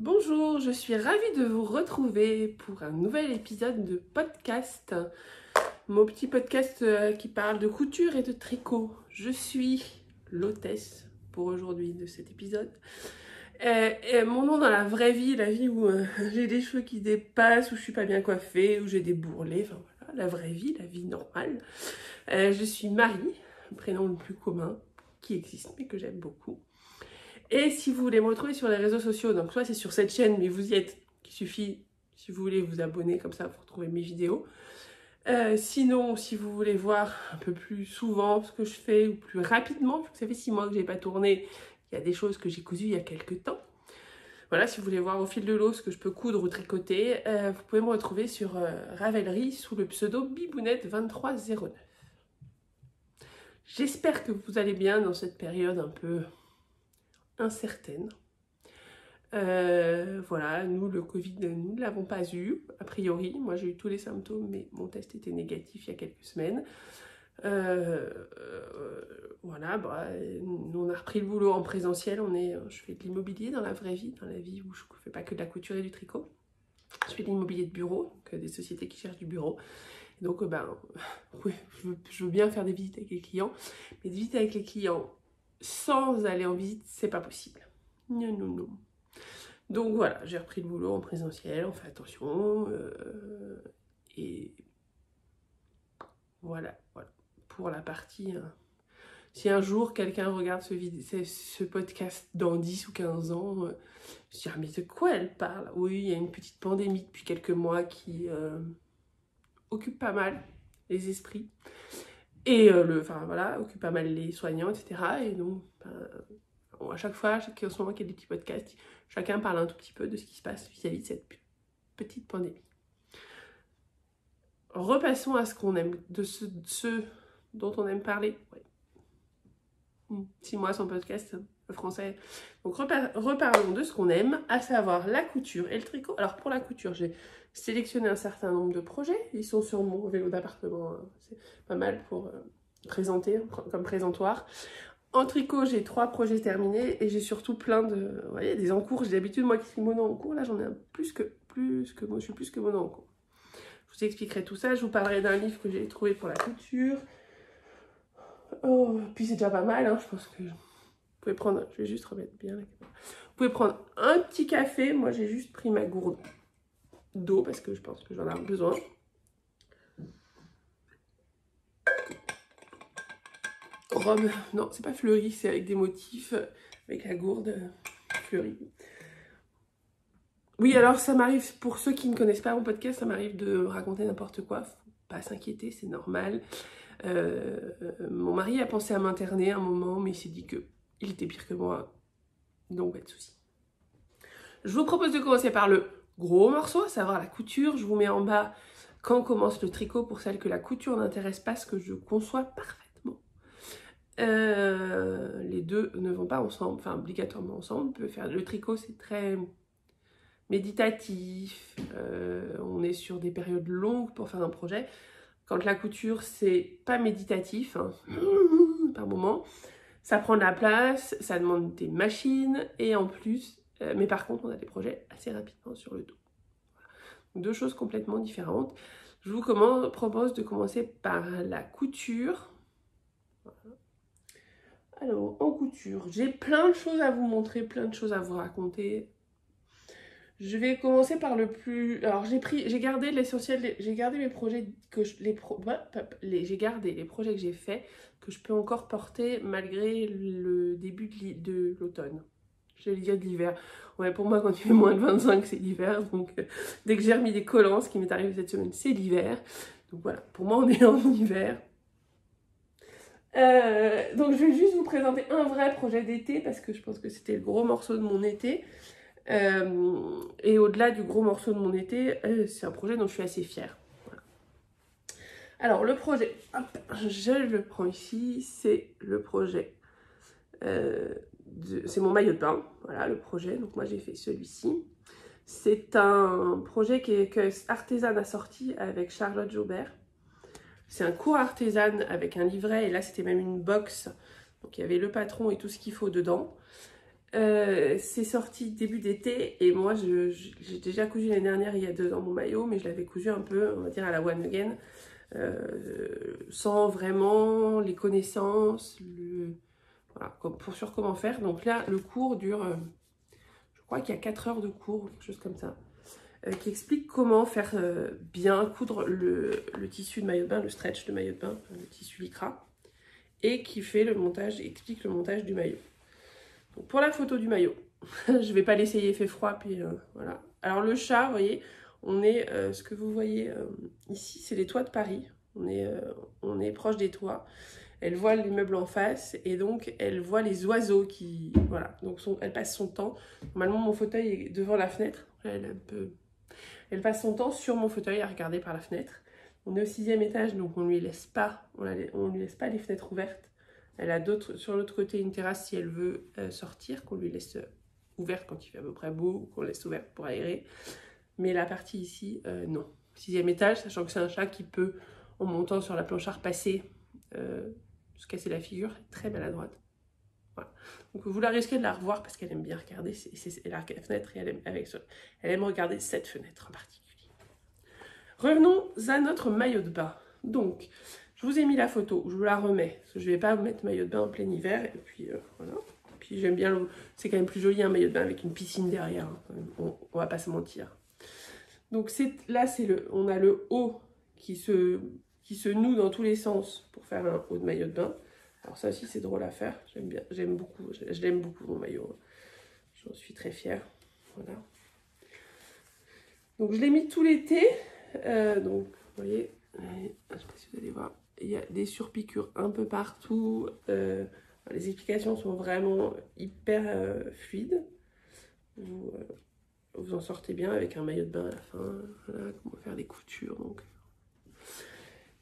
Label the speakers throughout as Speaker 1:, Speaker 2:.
Speaker 1: Bonjour, je suis ravie de vous retrouver pour un nouvel épisode de podcast. Mon petit podcast qui parle de couture et de tricot. Je suis l'hôtesse pour aujourd'hui de cet épisode. Et mon nom dans la vraie vie, la vie où j'ai des cheveux qui dépassent, où je suis pas bien coiffée, où j'ai des bourrelets, enfin voilà, la vraie vie, la vie normale. Je suis Marie, le prénom le plus commun qui existe mais que j'aime beaucoup. Et si vous voulez me retrouver sur les réseaux sociaux, donc soit c'est sur cette chaîne, mais vous y êtes, il suffit, si vous voulez, vous abonner, comme ça pour retrouver mes vidéos. Sinon, si vous voulez voir un peu plus souvent ce que je fais, ou plus rapidement, parce que ça fait 6 mois que je n'ai pas tourné, il y a des choses que j'ai cousues il y a quelques temps. Voilà, si vous voulez voir au fil de l'eau ce que je peux coudre ou tricoter, vous pouvez me retrouver sur Ravelry sous le pseudo Bibounette2309. J'espère que vous allez bien dans cette période un peu incertaine. Voilà, nous le Covid, nous ne l'avons pas eu, a priori. Moi j'ai eu tous les symptômes, mais mon test était négatif il y a quelques semaines. Voilà, nous on a repris le boulot en présentiel. Je fais de l'immobilier dans la vraie vie, dans la vie où je ne fais pas que de la couture et du tricot. Je fais de l'immobilier de bureau, donc des sociétés qui cherchent du bureau. Et donc oui, je veux bien faire des visites avec les clients, mais des visites avec les clients sans aller en visite, c'est pas possible. Non, non, non. Donc voilà, j'ai repris le boulot en présentiel, on fait attention. Et voilà, pour la partie. Si un jour quelqu'un regarde ce podcast dans 10 ou 15 ans, je me dis, mais de quoi elle parle? Oui, il y a une petite pandémie depuis quelques mois qui occupe pas mal les esprits. Et occupe pas mal les soignants, etc. Et donc, à chaque fois, en ce moment qu'il y a des petits podcasts, chacun parle un tout petit peu de ce qui se passe vis-à-vis de cette petite pandémie. Repassons à ce qu'on aime, de ce dont on aime parler. Ouais. 6 mois sans podcast, le français. Donc reparlons de ce qu'on aime, à savoir la couture et le tricot. Alors pour la couture, j'ai sélectionné un certain nombre de projets. Ils sont sur mon vélo d'appartement. C'est pas mal pour présenter, comme présentoir. En tricot, j'ai 3 projets terminés et j'ai surtout plein de... Vous voyez, des encours. J'ai d'habitude, moi qui suis mono en cours, là j'en ai plus que moi, je suis plus que mono en cours. Je vous expliquerai tout ça. Je vous parlerai d'un livre que j'ai trouvé pour la couture. Oh, puis c'est déjà pas mal, hein. Je pense que vous pouvez prendre... Je vais juste remettre bien la caméra. Vous pouvez prendre un petit café. Moi, j'ai juste pris ma gourde d'eau parce que je pense que j'en ai besoin. Rome, non, c'est pas fleuri, c'est avec des motifs, avec la gourde fleurie. Oui, alors ça m'arrive, pour ceux qui ne connaissent pas mon podcast, ça m'arrive de raconter n'importe quoi. Faut pas s'inquiéter, c'est normal. Mon mari a pensé à m'interner un moment, mais il s'est dit qu'il était pire que moi. Donc, pas de souci. Je vous propose de commencer par le gros morceau, à savoir la couture. Je vous mets en bas quand commence le tricot pour celles que la couture n'intéresse pas, ce que je conçois parfaitement. Les deux ne vont pas ensemble, enfin obligatoirement ensemble. On peut faire le tricot, c'est très méditatif. On est sur des périodes longues pour faire un projet. Quand la couture, c'est pas méditatif, hein, par moment, ça prend de la place, ça demande des machines, et en plus, mais par contre, on a des projets assez rapidement sur le dos. Donc, 2 choses complètement différentes. Je vous propose de commencer par la couture. Voilà. Alors, en couture, j'ai plein de choses à vous montrer, plein de choses à vous raconter. Je vais commencer par le plus... Alors, j'ai gardé l'essentiel, j'ai gardé mes projets que j'ai gardé les projets que j'ai faits, que je peux encore porter malgré le début de l'automne. Je vais dire de l'hiver. Ouais, pour moi, quand il fait moins de 25, c'est l'hiver. Donc, dès que j'ai remis des collants, ce qui m'est arrivé cette semaine, c'est l'hiver. Donc voilà, pour moi, on est en hiver. Donc, je vais juste vous présenter un vrai projet d'été parce que je pense que c'était le gros morceau de mon été. Et au-delà du gros morceau de mon été, c'est un projet dont je suis assez fière. Voilà. Alors le projet, hop, je le prends ici, c'est le projet, c'est mon maillot de bain, voilà le projet, donc moi j'ai fait celui-ci. C'est un projet que Artezane a sorti avec Charlotte Jaubert. C'est un cours Artezane avec un livret, et là c'était même une box, donc il y avait le patron et tout ce qu'il faut dedans. C'est sorti début d'été et moi j'ai déjà cousu l'année dernière, il y a 2 ans, mon maillot, mais je l'avais cousu un peu, on va dire à la one again, sans vraiment les connaissances, voilà, sur comment faire. Donc là, le cours dure, je crois qu'il y a 4 heures de cours, quelque chose comme ça, qui explique comment faire bien coudre le tissu de maillot de bain, le stretch de maillot de bain, le tissu lycra, et qui fait le montage, explique le montage du maillot. Donc pour la photo du maillot, je vais pas l'essayer, il fait froid, puis voilà. Alors le chat, vous voyez, on est, ce que vous voyez ici, c'est les toits de Paris. On est proche des toits. Elle voit l'immeuble en face et donc elle voit les oiseaux qui, voilà. Donc elle passe son temps. Normalement mon fauteuil est devant la fenêtre. Elle passe son temps sur mon fauteuil à regarder par la fenêtre. On est au 6e étage, donc on lui laisse pas les fenêtres ouvertes. Elle a sur l'autre côté une terrasse si elle veut sortir, qu'on lui laisse ouverte quand il fait à peu près beau, ou qu'on laisse ouverte pour aérer. Mais la partie ici, non. 6e étage, sachant que c'est un chat qui peut, en montant sur la planchard, passer, se casser la figure, très maladroite. Voilà. Donc vous la risquez de la revoir parce qu'elle aime bien regarder, elle regarde la fenêtre et elle aime regarder cette fenêtre en particulier. Revenons à notre maillot de bain. Donc, je vous ai mis la photo, je vous la remets, parce que je ne vais pas mettre maillot de bain en plein hiver, et puis voilà. Puis j'aime bien, c'est quand même plus joli un maillot de bain avec une piscine derrière, hein. On va pas se mentir. Donc là, on a le haut qui se noue dans tous les sens pour faire un haut de maillot de bain. Alors ça aussi c'est drôle à faire, j'aime beaucoup, je l'aime beaucoup mon maillot, j'en suis très fière, voilà. Donc je l'ai mis tout l'été, donc vous voyez, je ne sais pas si vous allez voir, il y a des surpiqûres un peu partout, les explications sont vraiment hyper fluides, vous en sortez bien avec un maillot de bain à la fin, voilà, comment faire des coutures, donc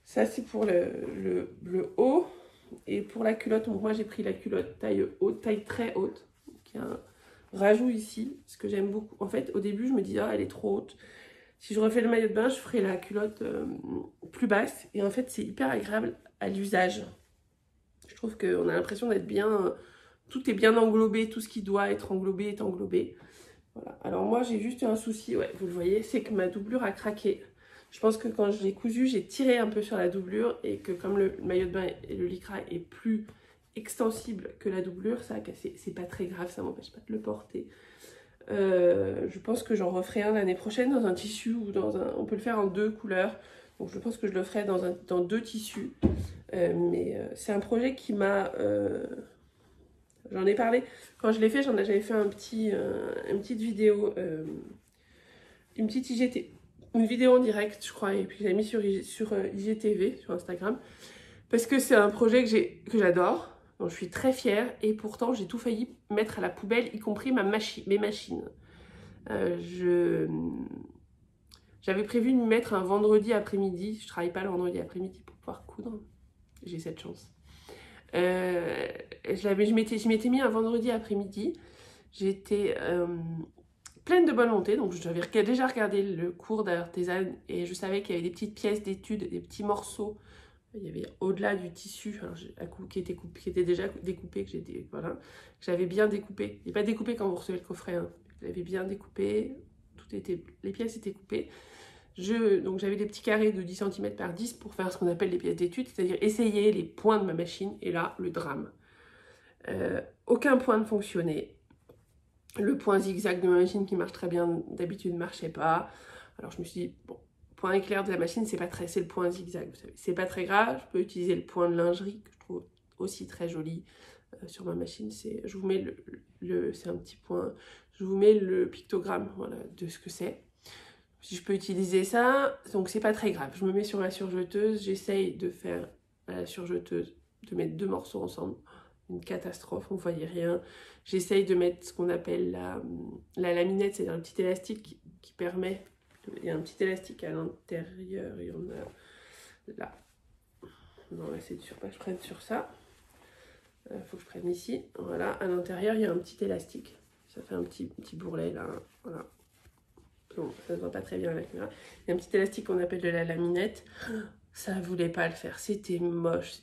Speaker 1: ça c'est pour le haut. Et pour la culotte, donc moi j'ai pris la culotte taille haute, taille très haute, qui a un rajout ici, ce que j'aime beaucoup. En fait, au début, je me dis, ah, elle est trop haute. Si je refais le maillot de bain, je ferai la culotte plus basse. Et en fait, c'est hyper agréable à l'usage. Je trouve qu'on a l'impression d'être bien, tout est bien englobé, tout ce qui doit être englobé est englobé. Voilà. Alors moi, j'ai juste un souci, ouais, vous le voyez, c'est que ma doublure a craqué. Je pense que quand je l'ai cousu, j'ai tiré un peu sur la doublure et que comme le maillot de bain et le lycra est plus extensible que la doublure, ça a cassé. C'est pas très grave, ça m'empêche pas de le porter. Je pense que j'en referai un l'année prochaine dans un tissu ou on peut le faire en 2 couleurs. Donc je pense que je le ferai dans 2 tissus. Mais c'est un projet qui m'a... j'en ai parlé. Quand je l'ai fait, j'avais fait une petite vidéo, une petite IGT. Une vidéo en direct, je crois, et puis je l'ai mis sur IGTV, sur Instagram, parce que c'est un projet que j'adore, dont je suis très fière, et pourtant j'ai tout failli mettre à la poubelle, y compris mes machines. J'avais prévu de m'y mettre un vendredi après-midi, je travaille pas le vendredi après-midi pour pouvoir coudre, j'ai cette chance. Je m'étais mis un vendredi après-midi, j'étais... pleine de bonne volonté, donc j'avais déjà regardé le cours d'artisanat et je savais qu'il y avait des petites pièces d'études, des petits morceaux. Il y avait au-delà du tissu qui était déjà découpé, voilà, j'avais bien découpé. Il n'est pas découpé quand vous recevez le coffret, hein. Je l'avais bien découpé, les pièces étaient coupées. Donc j'avais des petits carrés de 10 cm par 10 pour faire ce qu'on appelle les pièces d'études, c'est-à-dire essayer les points de ma machine, et là, le drame. Aucun point ne fonctionnait. Le point zigzag de ma machine qui marche très bien d'habitude ne marchait pas. Alors je me suis dit, bon, point éclair de la machine, c'est le point zigzag, vous savez. C'est pas très grave, je peux utiliser le point de lingerie que je trouve aussi très joli sur ma machine. Je vous mets c'est un petit point, je vous mets le pictogramme, voilà, de ce que c'est. Si je peux utiliser ça, donc c'est pas très grave. Je me mets sur ma surjeteuse, j'essaye de faire à la surjeteuse, de mettre 2 morceaux ensemble. Une catastrophe, on ne voyait rien. J'essaye de mettre ce qu'on appelle la laminette, c'est-à-dire un petit élastique qui permet... Il y a un petit élastique à l'intérieur, il y en a là. On va essayer de que je prenne sur ça. Il faut que je prenne ici. Voilà, à l'intérieur, il y a un petit élastique. Ça fait un petit bourrelet là, voilà. Bon, ça ne se voit pas très bien à la caméra. Il y a un petit élastique qu'on appelle de la laminette. Ça ne voulait pas le faire, c'était moche,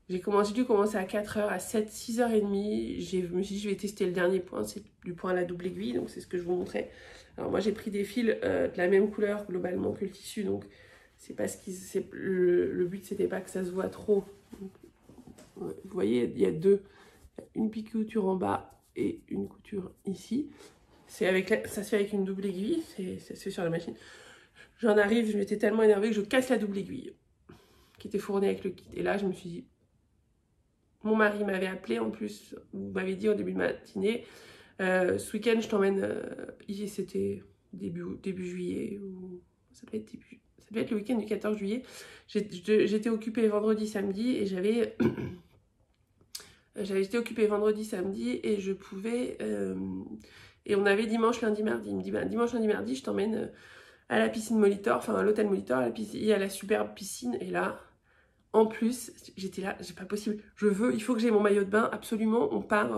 Speaker 1: J'ai dû commencer à 4h, à 7, 6h30. Je me suis dit, je vais tester le dernier point, c'est du point à la double aiguille, donc c'est ce que je vous montrais. Alors moi, j'ai pris des fils de la même couleur globalement que le tissu, donc c'est pas ce qui... Le but, c'était pas que ça se voit trop. Donc, vous voyez, il y a une piqûre en bas et une couture ici. Ça se fait avec une double aiguille, ça se fait sur la machine. J'en arrive, je m'étais tellement énervée que je casse la double aiguille qui était fournée avec le kit. Et là, je me suis dit, mon mari m'avait appelé en plus, vous m'avez dit au début de matinée, ce week-end je t'emmène, ici c'était début juillet, ou ça devait être le week-end du 14 juillet. J'étais occupée vendredi, samedi et j'avais été occupée vendredi, samedi et je pouvais, et on avait dimanche, lundi, mardi. Il me dit, bah, dimanche, lundi, mardi, je t'emmène à la piscine Molitor, enfin à l'hôtel Molitor, il y a la superbe piscine et là... En plus, j'étais là, c'est pas possible. Il faut que j'ai mon maillot de bain, absolument. On part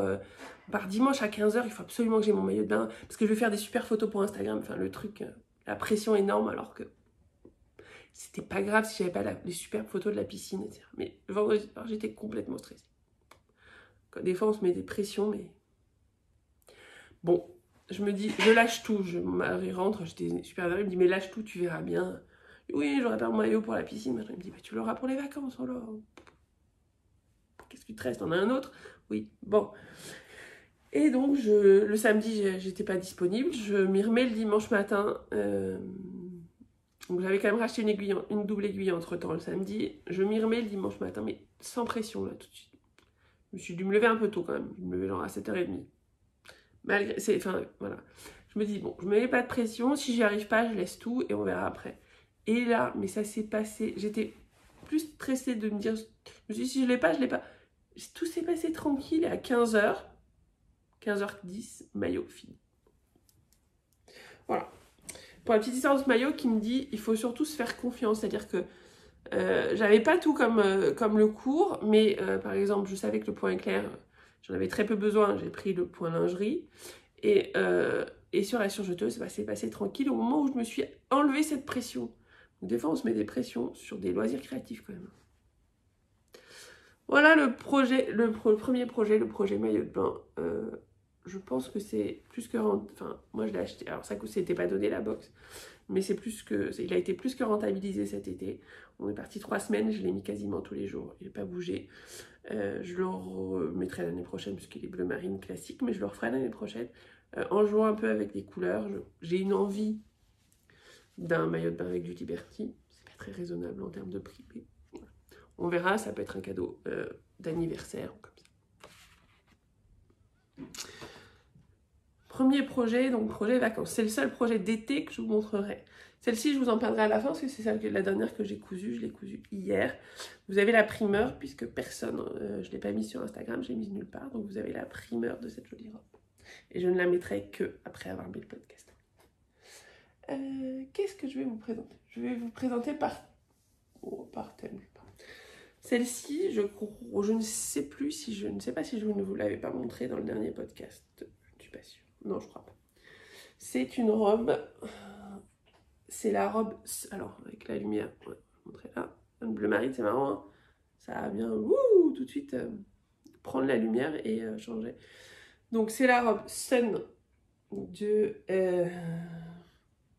Speaker 1: dimanche à 15h, il faut absolument que j'ai mon maillot de bain. Parce que je vais faire des super photos pour Instagram. Enfin, le truc, la pression énorme, alors que c'était pas grave si j'avais pas les superbes photos de la piscine, etc. Mais vendredi, j'étais complètement stressée. Des fois, on se met des pressions, mais... Bon, je me dis, je lâche tout. Mon mari rentre, j'étais super énervée, il me dit, mais lâche tout, tu verras bien. Oui, j'aurais pas mon maillot pour la piscine. Il me dit, bah, tu l'auras pour les vacances, alors. Qu'est-ce qui te reste? T'en as un autre? Oui, bon. Et donc, le samedi, j'étais pas disponible. Je m'y remets le dimanche matin. Donc, j'avais quand même racheté une double aiguille entre-temps le samedi. Je m'y remets le dimanche matin, mais sans pression, là, tout de suite. Je me suis dû me lever un peu tôt, quand même. Je me levais genre à 7h30. Enfin, voilà. Je me dis, bon, je me mets pas de pression. Si j'y arrive pas, je laisse tout et on verra après. Et là, mais ça s'est passé. J'étais plus stressée de me dire, je me suis dit, si je l'ai pas, je l'ai pas. Tout s'est passé tranquille et à 15h, 15h10, maillot fini. Voilà. Pour la petite histoire de ce maillot qui me dit, il faut surtout se faire confiance. C'est-à-dire que j'avais pas tout comme le cours, mais par exemple, je savais que le point éclair, j'en avais très peu besoin. J'ai pris le point lingerie. Et sur la surjeteuse, c'est passé tranquille au moment où je me suis enlevé cette pression. Donc, des fois, on se met des pressions sur des loisirs créatifs quand même. Voilà le premier projet, le projet maillot de bain. Je pense que c'est plus que rentable. Enfin, moi je l'ai acheté. Alors ça, c'était pas donné la box, mais il a été plus que rentabilisé cet été. On est parti 3 semaines, je l'ai mis quasiment tous les jours. Il n'a pas bougé. Je le remettrai l'année prochaine puisqu'il est bleu marine classique, mais je le referai l'année prochaine en jouant un peu avec des couleurs. J'ai une envie d'un maillot de bain avec du Liberty. C'est pas très raisonnable en termes de prix, mais on verra, ça peut être un cadeau d'anniversaire comme ça. Premier projet, donc projet vacances. C'est le seul projet d'été que je vous montrerai. Celle-ci, je vous en parlerai à la fin parce que c'est la dernière que j'ai cousue. Je l'ai cousue hier. Vous avez la primeur puisque personne, je ne l'ai pas mise sur Instagram, je l'ai mise nulle part. Donc vous avez la primeur de cette jolie robe. Et je ne la mettrai que après avoir mis le podcast. Qu'est-ce que je vais vous présenter? Je vais vous présenter par thème. Celle-ci, je ne sais pas si je ne vous l'avais pas montré dans le dernier podcast. Je ne suis pas sûre. Non, je crois pas. C'est une robe. C'est la robe. Alors, avec la lumière, on va vous montrer là. Le bleu marine, c'est marrant. Hein, ça vient tout de suite prendre la lumière et changer. Donc, c'est la robe Sun de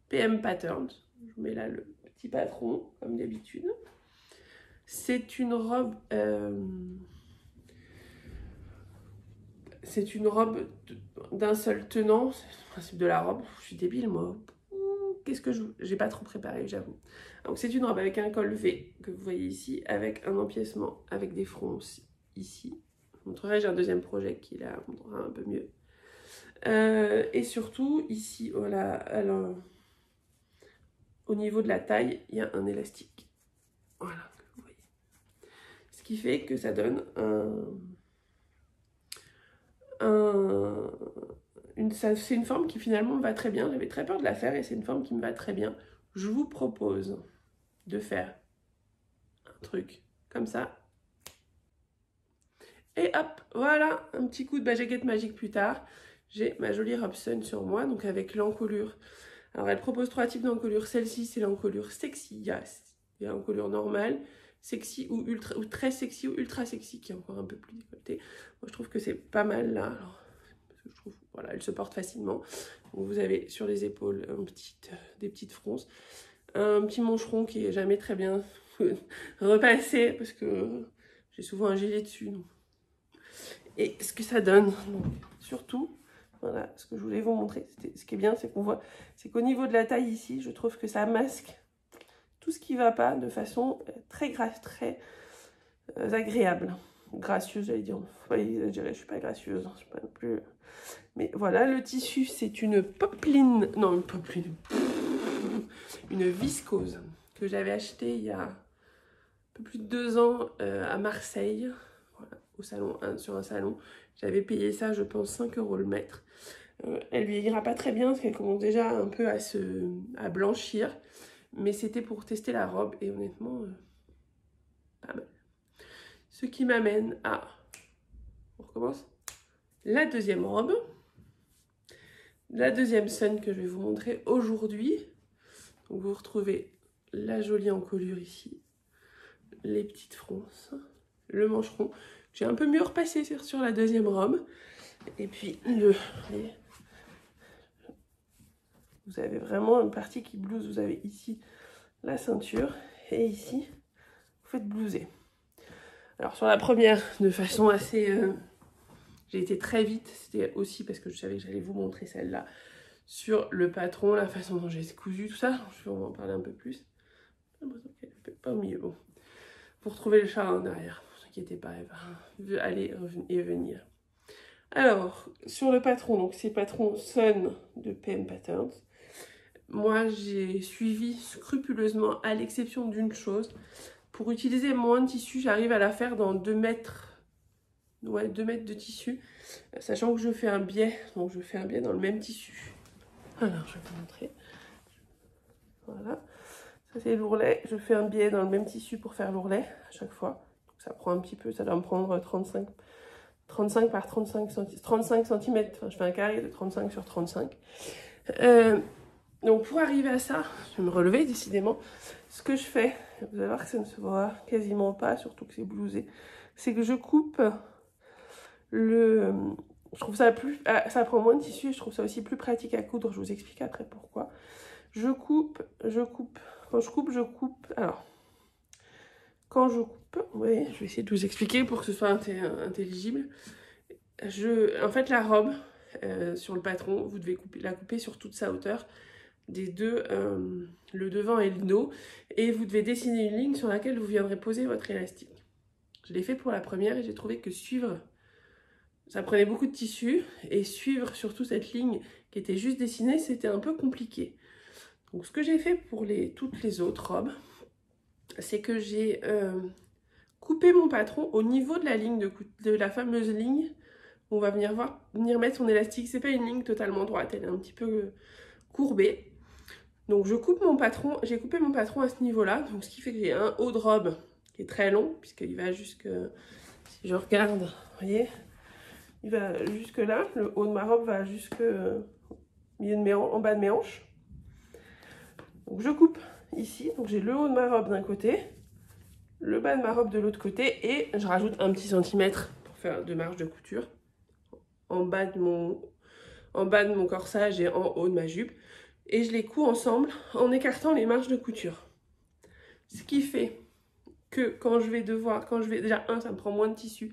Speaker 1: PM Patterns. Je vous mets là le petit patron, comme d'habitude. C'est une robe d'un seul tenant. C'est le principe de la robe. Je suis débile, moi. J'ai pas trop préparé, j'avoue. Donc, c'est une robe avec un col V, que vous voyez ici, avec un empiècement, avec des fronces ici. Je vous montrerai, j'ai un deuxième projet qui la montrera un peu mieux. Et surtout, ici, voilà, alors, au niveau de la taille, il y a un élastique. Voilà. Ce qui fait que ça donne c'est une forme qui finalement me va très bien. J'avais très peur de la faire et c'est une forme qui me va très bien. Je vous propose de faire un truc comme ça. Et hop, voilà, un petit coup de baguette magique plus tard. J'ai ma jolie robe Sun sur moi, donc avec l'encolure. Alors elle propose 3 types d'encolure. Celle-ci, c'est l'encolure sexy. Il y a l'encolure normale, sexy ou très sexy ou ultra sexy qui est encore un peu plus décolleté. Moi je trouve que c'est pas mal là. Alors, je trouve, voilà, elle se porte facilement. Donc, vous avez sur les épaules des petites fronces, un petit mancheron qui est jamais très bien repassé parce que j'ai souvent un gilet dessus. Donc. Et ce que ça donne, donc, surtout, voilà, ce que je voulais vous montrer, ce qui est bien, c'est qu'on voit, c'est qu'au niveau de la taille ici, je trouve que ça masque tout ce qui ne va pas de façon très agréable. Gracieuse, j'allais dire. Faut pas exagérer, je suis pas gracieuse, je suis pas non plus. Mais voilà, le tissu, c'est une popeline, non, une popeline, une viscose que j'avais acheté il y a un peu plus de 2 ans à Marseille. Voilà, au salon, sur un salon. J'avais payé ça, je pense, 5 € le mètre. Elle vieillira pas très bien parce qu'elle commence déjà un peu à blanchir. Mais c'était pour tester la robe et honnêtement, pas mal. Ce qui m'amène à... On recommence. La deuxième robe. La deuxième scène que je vais vous montrer aujourd'hui. Donc vous retrouvez la jolie encolure ici. Les petites fronces. Le mancheron. J'ai un peu mieux repassé sur la deuxième robe. Et puis, vous avez vraiment une partie qui blouse. Vous avez ici la ceinture. Et ici, vous faites blouser. Alors, sur la première, de façon assez... j'ai été très vite. C'était aussi parce que je savais que j'allais vous montrer celle-là. Sur le patron, la façon dont j'ai cousu, tout ça. Je vais en parler un peu plus. J'ai l'impression qu'elle ne fait pas au milieu. Bon. Pour trouver le chat en arrière. Ne vous inquiétez pas, elle va aller et venir. Alors, sur le patron, donc c'est patron Sun de PM Patterns. Moi, j'ai suivi scrupuleusement, à l'exception d'une chose. Pour utiliser moins de tissu, j'arrive à la faire dans 2 mètres. Ouais, 2 mètres de tissu. Sachant que je fais un biais. Donc, je fais un biais dans le même tissu. Alors, je vais vous montrer. Voilà. Ça, c'est l'ourlet. Je fais un biais dans le même tissu pour faire l'ourlet à chaque fois. Donc, ça prend un petit peu. Ça doit me prendre 35 par 35 cm. Enfin, je fais un carré de 35 sur 35. Donc, pour arriver à ça, je vais me relever décidément. Ce que je fais, vous allez voir que ça ne se voit quasiment pas, surtout que c'est blousé, c'est que je coupe le... Je trouve ça plus... ça prend moins de tissu et je trouve ça aussi plus pratique à coudre. Je vous explique après pourquoi. Je coupe. Quand je coupe. Alors, quand je coupe, ouais, je vais essayer de vous expliquer pour que ce soit intelligible. En fait, la robe, sur le patron, vous devez la couper sur toute sa hauteur, des deux, le devant et le dos, et vous devez dessiner une ligne sur laquelle vous viendrez poser votre élastique. Je l'ai fait pour la première et j'ai trouvé que suivre, ça prenait beaucoup de tissu, et suivre surtout cette ligne qui était juste dessinée, c'était un peu compliqué. Donc ce que j'ai fait pour toutes les autres robes, c'est que j'ai coupé mon patron au niveau de la ligne de la fameuse ligne où on va venir mettre son élastique. C'est pas une ligne totalement droite, elle est un petit peu courbée. Donc je coupe mon patron, j'ai coupé mon patron à ce niveau-là, donc ce qui fait que j'ai un haut de robe qui est très long, puisqu'il va jusque, si je regarde, vous voyez, il va jusque là, le haut de ma robe va jusque en bas de mes hanches. Donc je coupe ici, donc j'ai le haut de ma robe d'un côté, le bas de ma robe de l'autre côté, et je rajoute un petit centimètre pour faire de marge de couture en bas de mon corsage et en haut de ma jupe. Et je les couds ensemble en écartant les marges de couture. Ce qui fait que quand je vais déjà, ça me prend moins de tissu,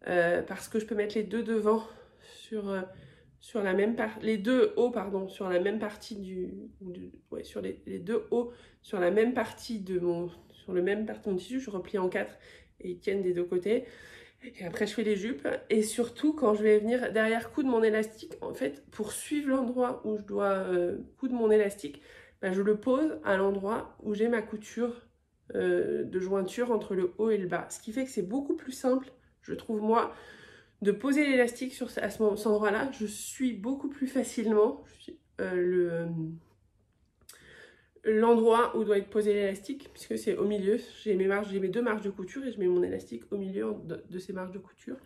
Speaker 1: parce que je peux mettre les deux devant sur la même partie, les deux hauts, pardon, sur la même partie sur les deux hauts, sur la même partie sur le même partie de mon tissu, je replie en 4 et ils tiennent des deux côtés. Et après, je fais les jupes. Et surtout, quand je vais venir derrière coudre mon élastique, en fait, pour suivre l'endroit où je dois coudre mon élastique, ben, je le pose à l'endroit où j'ai ma couture de jointure entre le haut et le bas. Ce qui fait que c'est beaucoup plus simple, je trouve, moi, de poser l'élastique à cet endroit-là. Je suis beaucoup plus facilement l'endroit où doit être posé l'élastique, puisque c'est au milieu. J'ai mes 2 marges de couture et je mets mon élastique au milieu de ces marges de couture.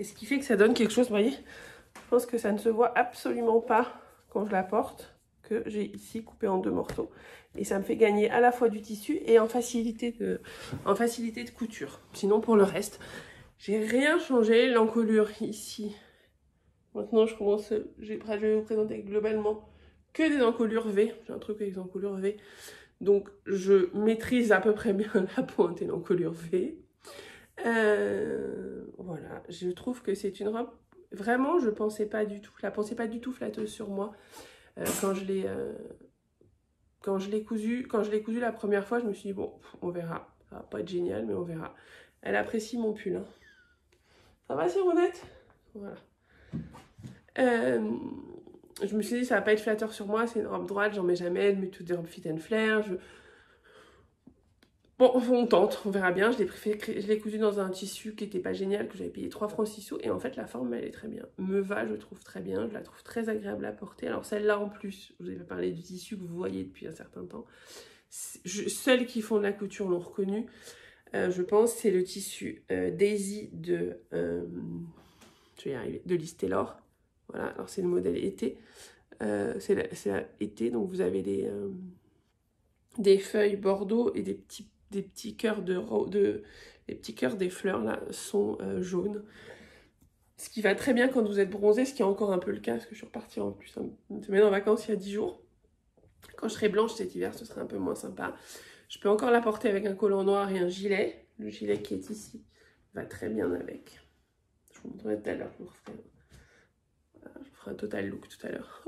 Speaker 1: Et ce qui fait que ça donne quelque chose, vous voyez, je pense que ça ne se voit absolument pas quand je la porte. que j'ai ici coupé en 2 morceaux. Et ça me fait gagner à la fois du tissu et en facilité de couture. Sinon, pour le reste, j'ai rien changé. L'encolure ici. Maintenant, je vais vous présenter globalement que des encolures V. J'ai un truc avec des encolures V. Donc, je maîtrise à peu près bien la pointe et l'encolure V. Voilà, je trouve que c'est une robe. Vraiment, je la pensais pas du tout flatteuse sur moi quand je l'ai cousue la première fois. Je me suis dit bon, on verra, ça va pas être génial, mais on verra. Elle apprécie mon pull. Hein. Ça va, Sironette? Voilà. Je me suis dit ça va pas être flatteur sur moi. C'est une robe droite, j'en mets jamais. Je mets toutes des robes fit and flare. Bon, on tente, on verra bien. Je l'ai cousu dans un tissu qui n'était pas génial, que j'avais payé 3 francs 6 sous. Et en fait, la forme, elle est très bien. Me va, je trouve très bien. Je la trouve très agréable à porter. Alors celle-là, en plus, je vous avais parlé du tissu que vous voyez depuis un certain temps. Celles qui font de la couture l'ont reconnu. Je pense c'est le tissu Daisy de... je vais y arriver. De Liz Taylor. Voilà, alors c'est le modèle été. C'est la été, donc vous avez des feuilles bordeaux et des petits cœurs les petits cœurs des fleurs là sont jaunes. Ce qui va très bien quand vous êtes bronzé, ce qui est encore un peu le cas, parce que je suis repartie en plus une semaine en vacances il y a 10 jours. Quand je serai blanche cet hiver, ce serait un peu moins sympa. Je peux encore la porter avec un collant noir et un gilet. Le gilet qui est ici va très bien avec. Je vous montrerai tout à l'heure, je vous ferai un total look tout à l'heure.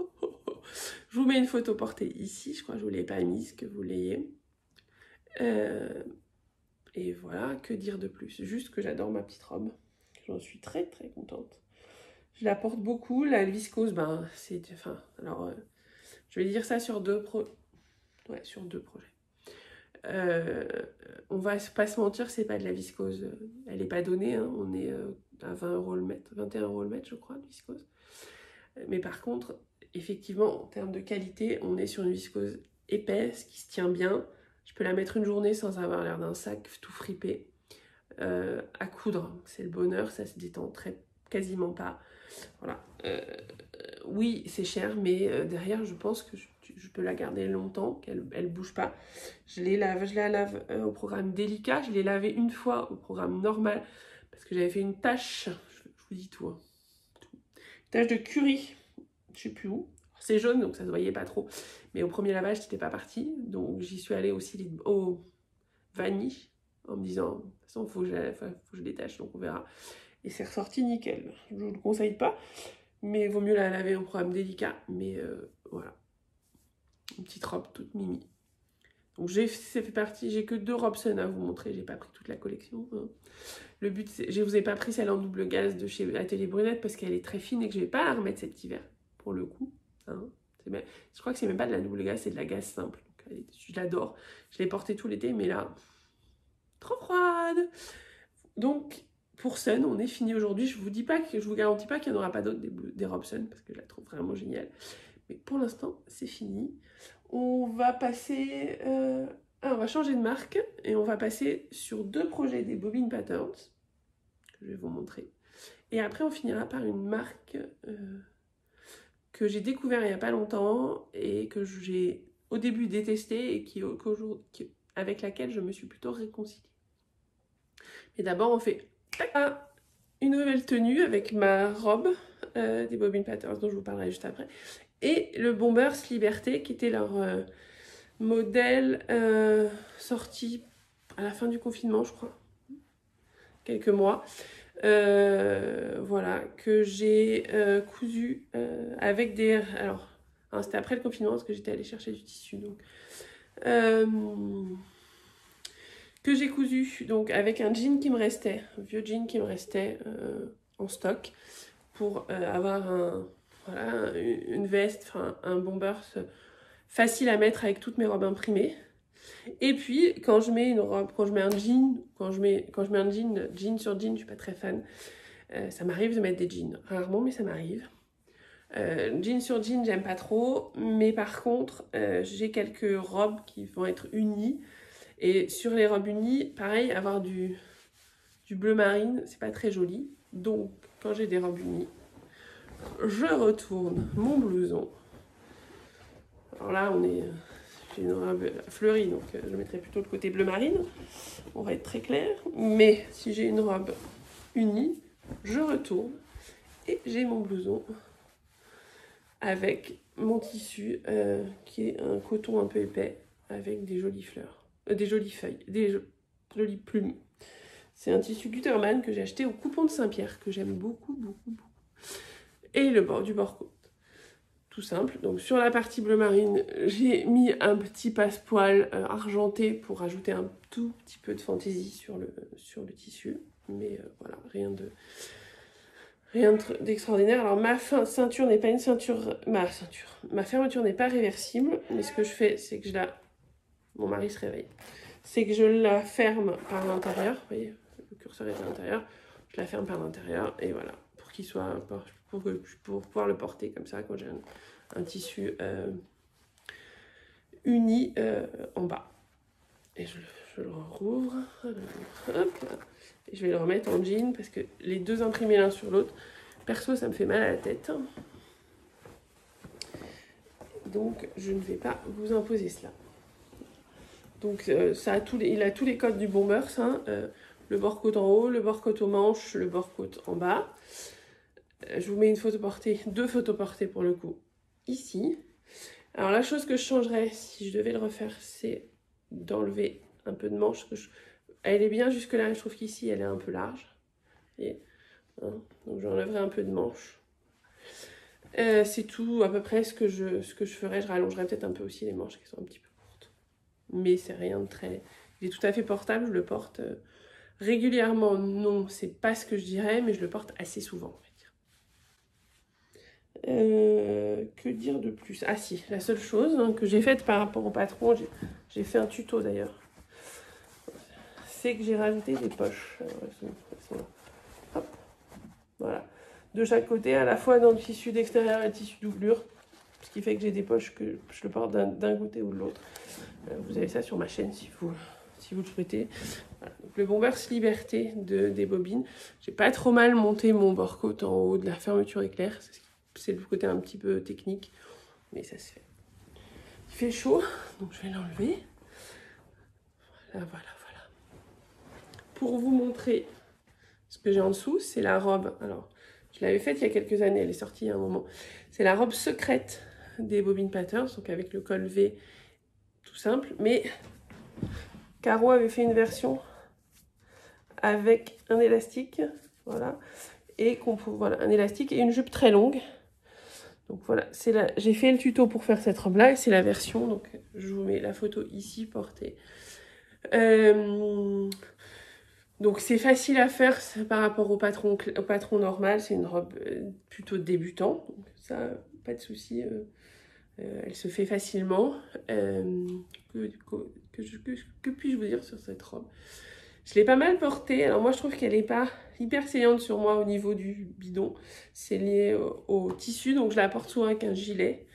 Speaker 1: Je vous mets une photo portée ici, je crois que je ne vous l'ai pas mise, que vous l'ayez. Et voilà, que dire de plus? Juste que j'adore ma petite robe. J'en suis très très contente. Je la porte beaucoup. La viscose, ben, c'est... Enfin, alors, je vais dire ça sur deux projets. On va pas se mentir, c'est pas de la viscose. Elle n'est pas donnée. Hein. On est à 20 € le mètre, 21 € le mètre, je crois, de viscose. Mais par contre, effectivement, en termes de qualité, on est sur une viscose épaisse qui se tient bien. Je peux la mettre une journée sans avoir l'air d'un sac tout fripé. À coudre, c'est le bonheur, ça se détend quasiment pas. Voilà. Oui, c'est cher, mais derrière, je pense que je peux la garder longtemps, qu'elle ne bouge pas. Je la lave au programme délicat. Je l'ai lavée une fois au programme normal parce que j'avais fait une tache. Je vous dis tout. Hein. Une tache de curry, je sais plus où. C'est jaune, donc ça se voyait pas trop. Mais au premier lavage, c'était pas parti. Donc j'y suis allée au vanille en me disant, de toute façon, faut que je détache, donc on verra. Et c'est ressorti nickel. Je ne vous le conseille pas, mais il vaut mieux la laver au programme délicat. Mais voilà, une petite robe toute mimi. Donc j'ai que 2 Robson à vous montrer, j'ai pas pris toute la collection. Hein. Le but, je vous ai pas pris celle en double gaz de chez Atelier Brunette parce qu'elle est très fine et que je vais pas la remettre cet hiver, pour le coup. Hein. Je crois que c'est même pas de la double gaz, c'est de la gaz simple. Donc, je l'adore. Je l'ai portée tout l'été, mais là, trop froide. Donc, pour Sun, on est fini aujourd'hui. Je vous garantis pas qu'il n'y en aura pas d'autres des Robson parce que je la trouve vraiment géniale. Mais pour l'instant, c'est fini. On va passer... on va changer de marque et on va passer sur 2 projets des Bobbin Patterns que je vais vous montrer. Et après, on finira par une marque que j'ai découvert il n'y a pas longtemps et que j'ai au début détestée et avec laquelle je me suis plutôt réconciliée. Et d'abord, on fait une nouvelle tenue avec ma robe des Bobbin Patterns dont je vous parlerai juste après. Et le Bombers Liberté qui était leur modèle sorti à la fin du confinement, je crois. Quelques mois. Voilà, que j'ai cousu avec des... Alors, hein, c'était après le confinement parce que j'étais allée chercher du tissu. Donc, que j'ai cousu donc avec un jean qui me restait, un vieux jean qui me restait en stock pour avoir une veste, enfin un bomber facile à mettre avec toutes mes robes imprimées. Et puis quand je mets une robe, quand je mets un jean, jean sur jean, je suis pas très fan. Ça m'arrive de mettre des jeans, rarement mais ça m'arrive. Jean sur jean, j'aime pas trop, mais par contre, j'ai quelques robes qui vont être unies. Et sur les robes unies, pareil, avoir du bleu marine, c'est pas très joli. Donc, quand j'ai des robes unies, je retourne mon blouson. Alors là, j'ai une robe fleurie, donc je mettrai plutôt le côté bleu marine. On va être très clair. Mais si j'ai une robe unie, je retourne et j'ai mon blouson avec mon tissu qui est un coton un peu épais avec des jolies fleurs, des jolies feuilles, jolies plumes. C'est un tissu Gutermann que j'ai acheté au Coupon de Saint-Pierre, que j'aime beaucoup, beaucoup, beaucoup. Et le bord du bord-côte. Tout simple. Donc sur la partie bleu marine, j'ai mis un petit passepoil argenté pour ajouter un tout petit peu de fantaisie sur le tissu. Mais voilà, rien d'extraordinaire. Alors ma ceinture n'est pas une ceinture... Ma fermeture n'est pas réversible. Mais ce que je fais, c'est que Mon mari se réveille. C'est que je la ferme par l'intérieur. Vous voyez, le curseur est à l'intérieur. Je la ferme par l'intérieur. Et voilà, pour qu'il soit... Pour pouvoir le porter comme ça quand j'ai un tissu uni en bas. Et je le rouvre. Hop, et je vais le remettre en jean parce que les deux imprimés l'un sur l'autre, perso, ça me fait mal à la tête. Donc, je ne vais pas vous imposer cela. Donc, il a tous les codes du Bombers. Le bord-côte en haut, le bord-côte aux manches, le bord-côte en bas. Je vous mets deux photos portées pour le coup, ici. Alors, la chose que je changerais, si je devais le refaire, c'est d'enlever un peu de manche. Elle est bien jusque-là, je trouve qu'ici, elle est un peu large. Donc, j'enlèverai un peu de manche. C'est tout à peu près ce que je ferais. Je rallongerais peut-être un peu aussi les manches qui sont un petit peu courtes. Mais c'est rien de très... Il est tout à fait portable, je le porte régulièrement. Non, c'est pas ce que je dirais, mais je le porte assez souvent, on va dire. Que dire de plus? Ah si, la seule chose que j'ai faite par rapport au patron, j'ai fait un tuto d'ailleurs, c'est que j'ai rajouté des poches. Alors, elles sont là. Hop. Voilà. De chaque côté, à la fois dans le tissu d'extérieur et le tissu doublure, ce qui fait que j'ai des poches que je le porte d'un côté ou de l'autre. Vous avez ça sur ma chaîne si vous le souhaitez. Voilà. Donc, le Bombers Liberté des bobines. J'ai pas trop mal monté mon bord-côte en haut de la fermeture éclair. C'est le côté un petit peu technique, mais ça se fait. Il fait chaud, donc je vais l'enlever. Voilà. Pour vous montrer ce que j'ai en dessous, c'est la robe. Alors, je l'avais faite il y a quelques années, elle est sortie il y a un moment. C'est la robe secrète des Bobbin Patterns, donc avec le col V tout simple. Mais Caro avait fait une version avec un élastique, voilà. Et voilà, un élastique et une jupe très longue. Donc voilà, j'ai fait le tuto pour faire cette robe-là et c'est la version. Donc je vous mets la photo ici portée. Donc c'est facile à faire par rapport au patron normal. C'est une robe plutôt débutant. Donc ça, pas de souci. Elle se fait facilement. Que puis-je vous dire sur cette robe? Je l'ai pas mal portée. Alors moi, je trouve qu'elle n'est pas hyper saillante sur moi au niveau du bidon. C'est lié au tissu, donc je la porte souvent avec un gilet.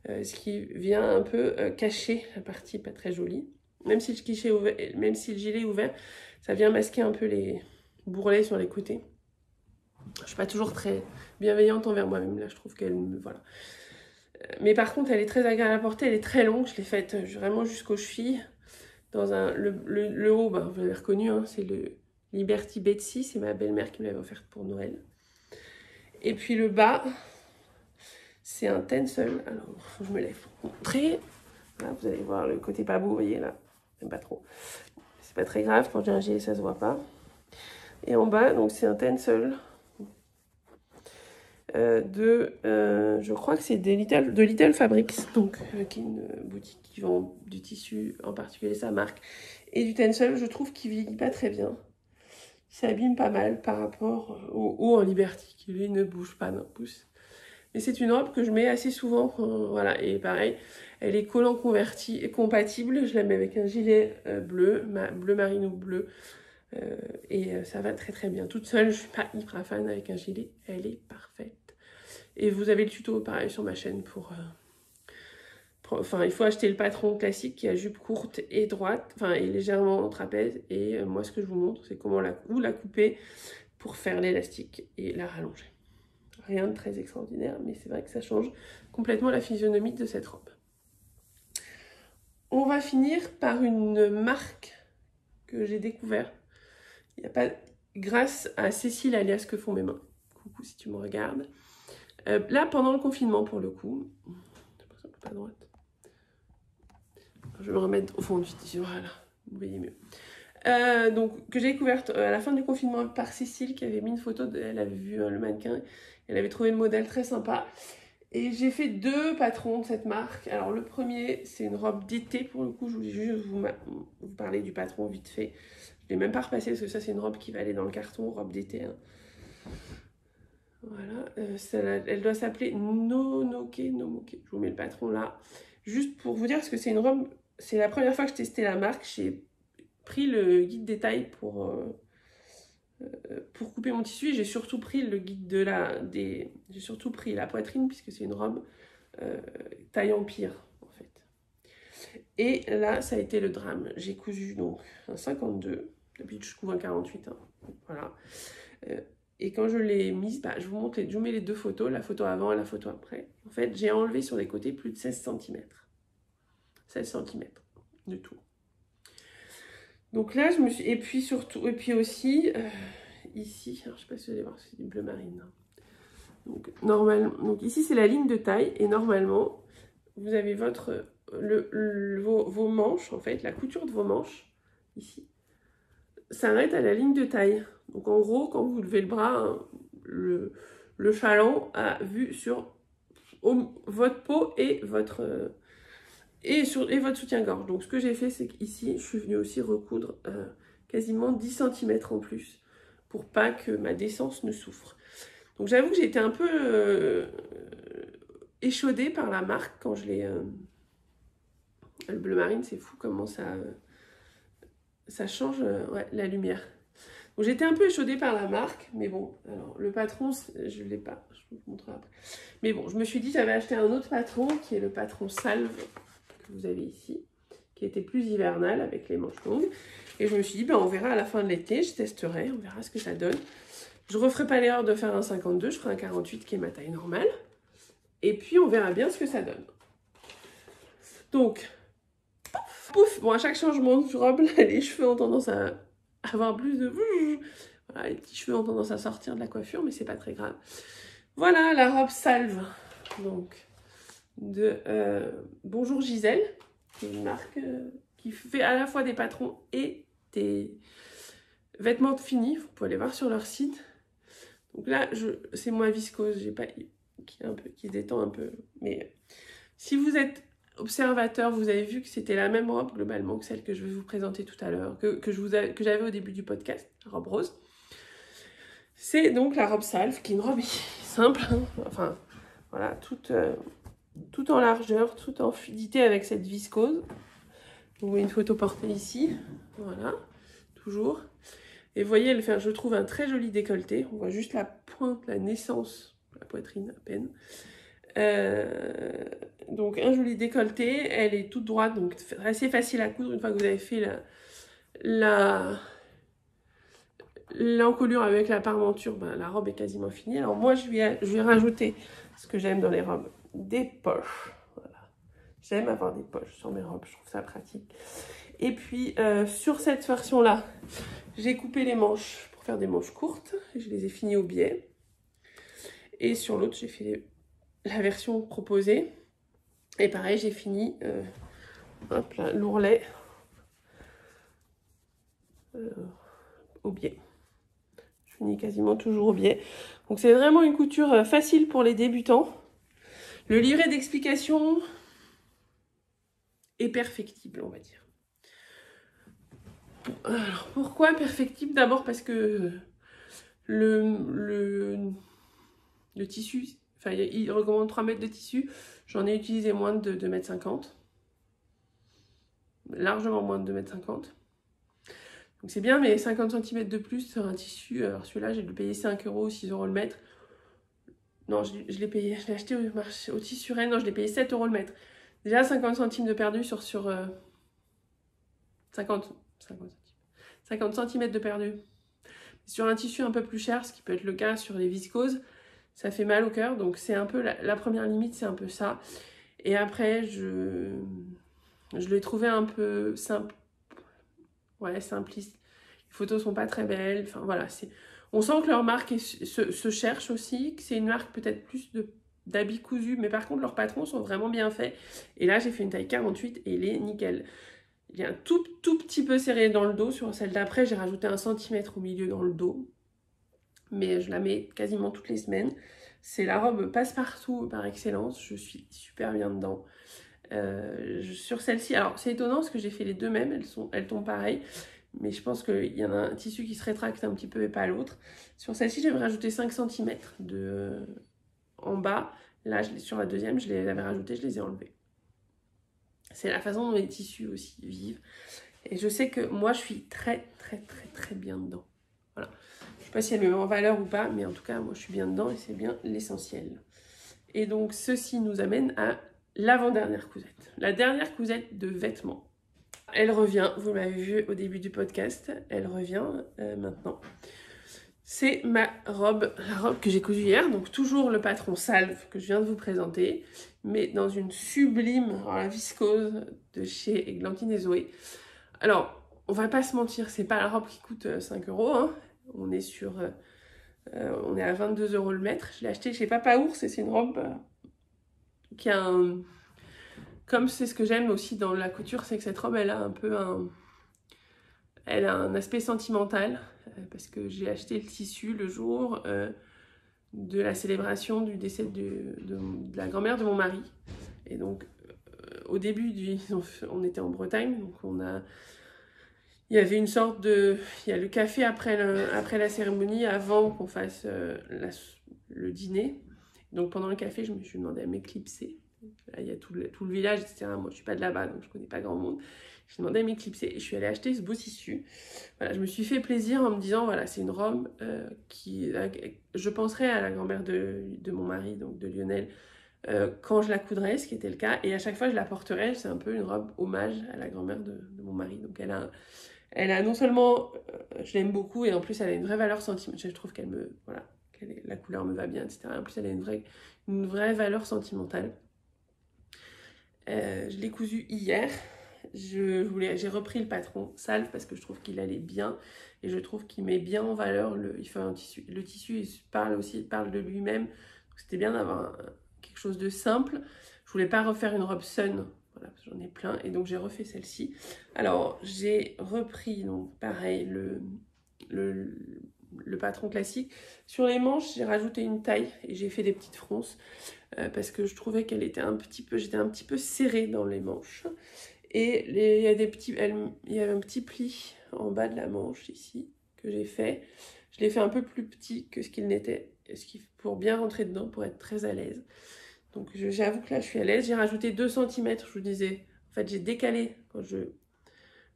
Speaker 1: Ce qui vient un peu cacher la partie pas très jolie. Même si le gilet est ouvert, ça vient masquer un peu les bourrelets sur les côtés. Je suis pas toujours très bienveillante envers moi-même. Là, je trouve qu'elle me... Voilà. Mais par contre, elle est très agréable à porter. Elle est très longue. Je l'ai faite vraiment jusqu'aux chevilles. Le haut, vous l'avez reconnu, c'est le Liberty Betsy, c'est ma belle-mère qui me l'avait offerte pour Noël. Et puis le bas, c'est un tencel. Alors, faut que je me lève pour montrer. Là, vous allez voir le côté pas beau, vous voyez là, j'aime pas trop. C'est pas très grave, quand j'ai un gilet, ça se voit pas. Et en bas, donc c'est un tencel je crois que c'est de Little Fabrics, donc qui est une boutique qui vend du tissu, en particulier sa marque, et du tencel. Je trouve qu'il vieillit pas très bien, ça abîme pas mal par rapport au haut en Liberty qui lui ne bouge pas d'un pouce. Mais c'est une robe que je mets assez souvent, voilà, et pareil, elle est collant converti et compatible. Je la mets avec un gilet bleu marine ou bleu. Et ça va très très bien. Toute seule, je suis pas hyper fan avec un gilet, elle est parfaite. Et vous avez le tuto pareil sur ma chaîne enfin, il faut acheter le patron classique qui a jupe courte et droite, enfin, et légèrement trapèze. Et moi, ce que je vous montre, c'est comment la couper pour faire l'élastique et la rallonger. Rien de très extraordinaire, mais c'est vrai que ça change complètement la physionomie de cette robe. on va finir par une marque que j'ai découverte. Il y a pas... grâce à Cécile alias Que font mes mains. Coucou si tu me regardes. Là, pendant le confinement, pour le coup. Pas à droite. Je vais me remettre au fond du tissu. Voilà, vous voyez mieux. Donc, que j'ai découverte à la fin du confinement par Cécile, qui avait mis une photo. Elle avait vu le mannequin. Elle avait trouvé le modèle très sympa. Et j'ai fait 2 patrons de cette marque. Alors, le premier, c'est une robe d'été. Pour le coup, je voulais juste vous parler du patron vite fait. Je ne l'ai même pas repassé parce que ça, c'est une robe qui va aller dans le carton, robe d'été. Hein. Voilà. Elle doit s'appeler Nomoke. Je vous mets le patron là. Juste pour vous dire, parce que c'est une robe... C'est la première fois que je testais la marque. J'ai pris le guide des tailles pour couper mon tissu. Et j'ai surtout pris le guide de J'ai surtout pris la poitrine, puisque c'est une robe taille empire, en fait. Et là, ça a été le drame. J'ai cousu donc un 52. D'habitude, je couvre un 48. Hein. Voilà. Et quand je l'ai mise, je vous mets les 2 photos, la photo avant et la photo après. En fait, j'ai enlevé sur les côtés plus de 16 cm. 16 cm de tout. Donc là, je me suis... Et puis surtout, et puis aussi, ici, alors, je ne sais pas si vous allez voir, c'est du bleu marine. Donc, donc ici, c'est la ligne de taille. Et normalement, vous avez vos manches, en fait, la couture de vos manches, ici, s'arrête à la ligne de taille. Donc en gros, quand vous levez le bras, hein, le chaland a vu sur votre peau et votre soutien-gorge. Donc ce que j'ai fait, c'est qu'ici, je suis venue aussi recoudre quasiment 10 cm en plus pour pas que ma décence ne souffre. Donc j'avoue que j'ai été un peu échaudée par la marque quand je l'ai... le bleu marine, c'est fou comment ça change ouais, la lumière. Donc j'étais un peu échaudée par la marque, mais bon, alors le patron, je ne l'ai pas, je vous montrerai après. Mais bon, je me suis dit j'avais acheté un autre patron, qui est le patron Salve, que vous avez ici, qui était plus hivernal, avec les manches longues. Et je me suis dit, ben, on verra à la fin de l'été, je testerai, on verra ce que ça donne. Je ne referai pas l'erreur de faire un 52, je ferai un 48 qui est ma taille normale. Et puis on verra bien ce que ça donne. Donc, pouf, bon, à chaque changement de robe, les cheveux ont tendance à avoir plus de... Voilà, les petits cheveux ont tendance à sortir de la coiffure, mais c'est pas très grave. Voilà la robe Salve, donc, de Bonjour Gisèle, qui est une marque qui fait à la fois des patrons et des vêtements finis. Vous pouvez aller voir sur leur site. Donc là, c'est moins viscose, j'ai pas... qui se détend un peu. Mais si vous êtes observateur, vous avez vu que c'était la même robe globalement que celle que je vais vous présenter tout à l'heure, que j'avais au début du podcast, la robe rose. C'est donc la robe Salve, qui est une robe simple, hein, enfin voilà, toute en largeur, toute en fluidité avec cette viscose. Vous voyez une photo portée ici, voilà, toujours. Et vous voyez, elle fait, je trouve, un très joli décolleté. On voit juste la pointe, la naissance, la poitrine à peine. Donc un joli décolleté, elle est toute droite, donc assez facile à coudre une fois que vous avez fait l'encolure avec la parmenture, ben, la robe est quasiment finie. Alors moi je vais rajouter ce que j'aime dans les robes, des poches. Voilà. J'aime avoir des poches sur mes robes, je trouve ça pratique. Et puis sur cette version là, j'ai coupé les manches pour faire des manches courtes, je les ai finies au biais. Et sur l'autre j'ai fait la version proposée. Et pareil, j'ai fini l'ourlet au biais. Je finis quasiment toujours au biais. Donc c'est vraiment une couture facile pour les débutants. Le livret d'explication est perfectible, on va dire. Alors pourquoi perfectible? D'abord parce que le tissu, enfin il recommande 3 mètres de tissu. J'en ai utilisé moins de 2,50 m. Largement moins de 2,50 m. Donc c'est bien, mais 50 cm de plus sur un tissu. Alors celui-là, j'ai dû payer 5 €, 6 € le mètre. Non, je l'ai payé, je l'ai acheté au marché, au Tissuren. Non, je l'ai payé 7 € le mètre. Déjà 50 centimes de perdu sur 50 cm de perdu. Sur un tissu un peu plus cher, ce qui peut être le cas sur les viscoses, ça fait mal au cœur. Donc c'est un peu la première limite, c'est un peu ça. Et après, Je l'ai trouvé un peu simple, ouais, simpliste. Les photos sont pas très belles, enfin voilà, on sent que leur marque se cherche aussi, que c'est une marque peut-être plus d'habits cousus, mais par contre leurs patrons sont vraiment bien faits. Et là j'ai fait une taille 48 et il est nickel. Il est un tout petit peu serré dans le dos. Sur celle d'après, j'ai rajouté 1 centimètre au milieu dans le dos. Mais je la mets quasiment toutes les semaines. C'est la robe passe-partout par excellence. Je suis super bien dedans. Sur celle-ci, alors c'est étonnant parce que j'ai fait les deux mêmes. Elles tombent pareil. Mais je pense qu'il y en a un tissu qui se rétracte un petit peu et pas l'autre. Sur celle-ci, j'avais rajouté 5 centimètres en bas. Là, sur la deuxième, je les avais rajoutés, je les ai enlevés. C'est la façon dont les tissus aussi vivent. Et je sais que moi, je suis très bien dedans. Voilà. Je ne sais pas si elle me met en valeur ou pas, mais en tout cas, moi, je suis bien dedans et c'est bien l'essentiel. Et donc, ceci nous amène à l'avant-dernière cousette. La dernière cousette de vêtements. Elle revient, vous m'avez vu au début du podcast, elle revient maintenant. C'est ma robe, la robe que j'ai cousue hier, donc toujours le patron Salve que je viens de vous présenter, mais dans une sublime, alors la viscose de chez Églantine et Zoé. Alors, on va pas se mentir, c'est pas la robe qui coûte 5 €, hein. On est à 22 € le mètre. Je l'ai acheté chez Papa Ours et c'est une robe qui a un... Comme c'est ce que j'aime aussi dans la couture, c'est que cette robe, elle a un aspect sentimental, parce que j'ai acheté le tissu le jour de la célébration du décès de la grand-mère de mon mari. Et donc, au début, on était en Bretagne, donc il y avait une sorte de... Il y a le café après la cérémonie, avant qu'on fasse le dîner. Donc pendant le café, je me suis demandé à m'éclipser. Là, il y a tout le village, etc. Moi, je ne suis pas de là-bas, donc je ne connais pas grand monde. Je demandé à m'éclipser et je suis allée acheter ce beau tissu. Voilà, je me suis fait plaisir en me disant, voilà, c'est une robe je penserais à la grand-mère de mon mari, donc de Lionel, quand je la coudrais, ce qui était le cas. Et à chaque fois, je la porterais. C'est un peu une robe hommage à la grand-mère de mon mari. Donc elle a non seulement, je l'aime beaucoup, et en plus elle a une vraie valeur sentimentale. Je trouve la couleur me va bien, etc. En plus elle a une vraie valeur sentimentale. Je l'ai cousu hier. J'ai repris le patron Salve parce que je trouve qu'il allait bien et je trouve qu'il met bien en valeur il fait un tissu. Le tissu il parle de lui-même. C'était bien d'avoir quelque chose de simple. Je voulais pas refaire une robe Sun. Voilà, j'en ai plein et donc j'ai refait celle-ci. Alors j'ai repris donc pareil le patron classique. Sur les manches, j'ai rajouté une taille et j'ai fait des petites fronces parce que je trouvais qu'elle était j'étais un petit peu serrée dans les manches. Et il y a un petit pli en bas de la manche ici que j'ai fait. Je l'ai fait un peu plus petit que ce qu'il n'était, pour bien rentrer dedans, pour être très à l'aise. Donc j'avoue que là je suis à l'aise. J'ai rajouté 2 cm, je vous disais. En fait j'ai décalé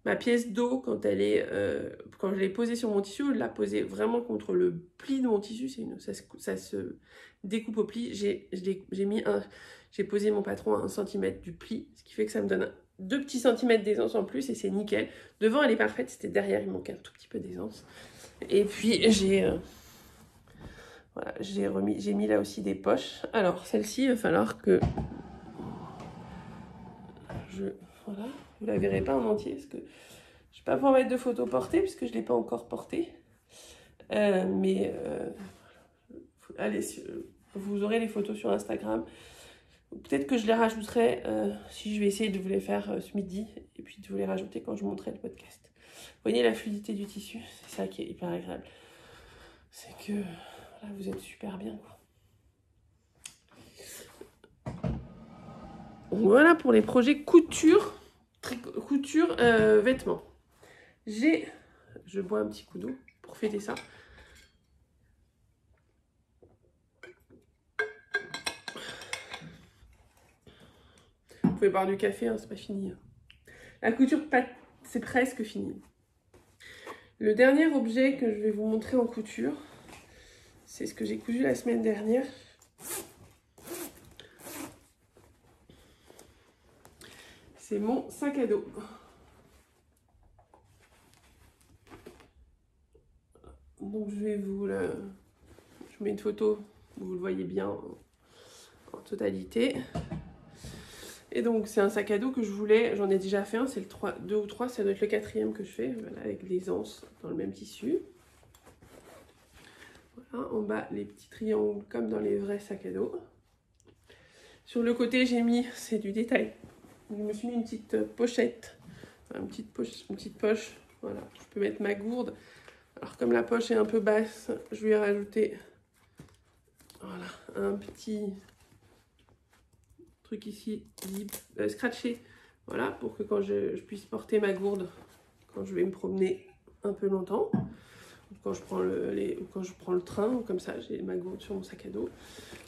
Speaker 1: ma pièce d'eau quand je l'ai posée sur mon tissu, je l'ai posée vraiment contre le pli de mon tissu. Ça se découpe au pli. J'ai posé mon patron à 1 cm du pli, ce qui fait que ça me donne 2 petits centimètres d'aisance en plus et c'est nickel. Devant elle est parfaite, c'était derrière, il manquait un tout petit peu d'aisance. Et puis j'ai mis là aussi des poches. Alors celle-ci, il va falloir que voilà, vous la verrez pas en entier parce que je vais pas pouvoir mettre de photos portées puisque je l'ai pas encore portée. Allez, vous aurez les photos sur Instagram. Peut-être que je les rajouterai si je vais essayer de vous les faire ce midi et puis de vous les rajouter quand je monterai le podcast. Vous voyez la fluidité du tissu, c'est ça qui est hyper agréable. C'est que là, vous êtes super bien, quoi. Voilà pour les projets couture vêtements. Je bois un petit coup d'eau pour fêter ça. Vous pouvez boire du café, hein, c'est pas fini. La couture, c'est presque fini. Le dernier objet que je vais vous montrer en couture, c'est ce que j'ai cousu la semaine dernière. C'est mon sac à dos. Donc je mets une photo, vous le voyez bien en totalité. Et donc c'est un sac à dos que je voulais, j'en ai déjà fait un, c'est le 2 ou 3, ça doit être le 4e que je fais, voilà, avec des anses dans le même tissu. Voilà, en bas les petits triangles comme dans les vrais sacs à dos. Sur le côté j'ai mis, c'est du détail, je me suis mis une petite pochette, une petite poche, voilà, je peux mettre ma gourde. Alors comme la poche est un peu basse, je lui ai rajouté voilà, un petit truc ici, scratché, voilà, pour que quand je puisse porter ma gourde, quand je vais me promener un peu longtemps, quand je prends le train, comme ça, j'ai ma gourde sur mon sac à dos.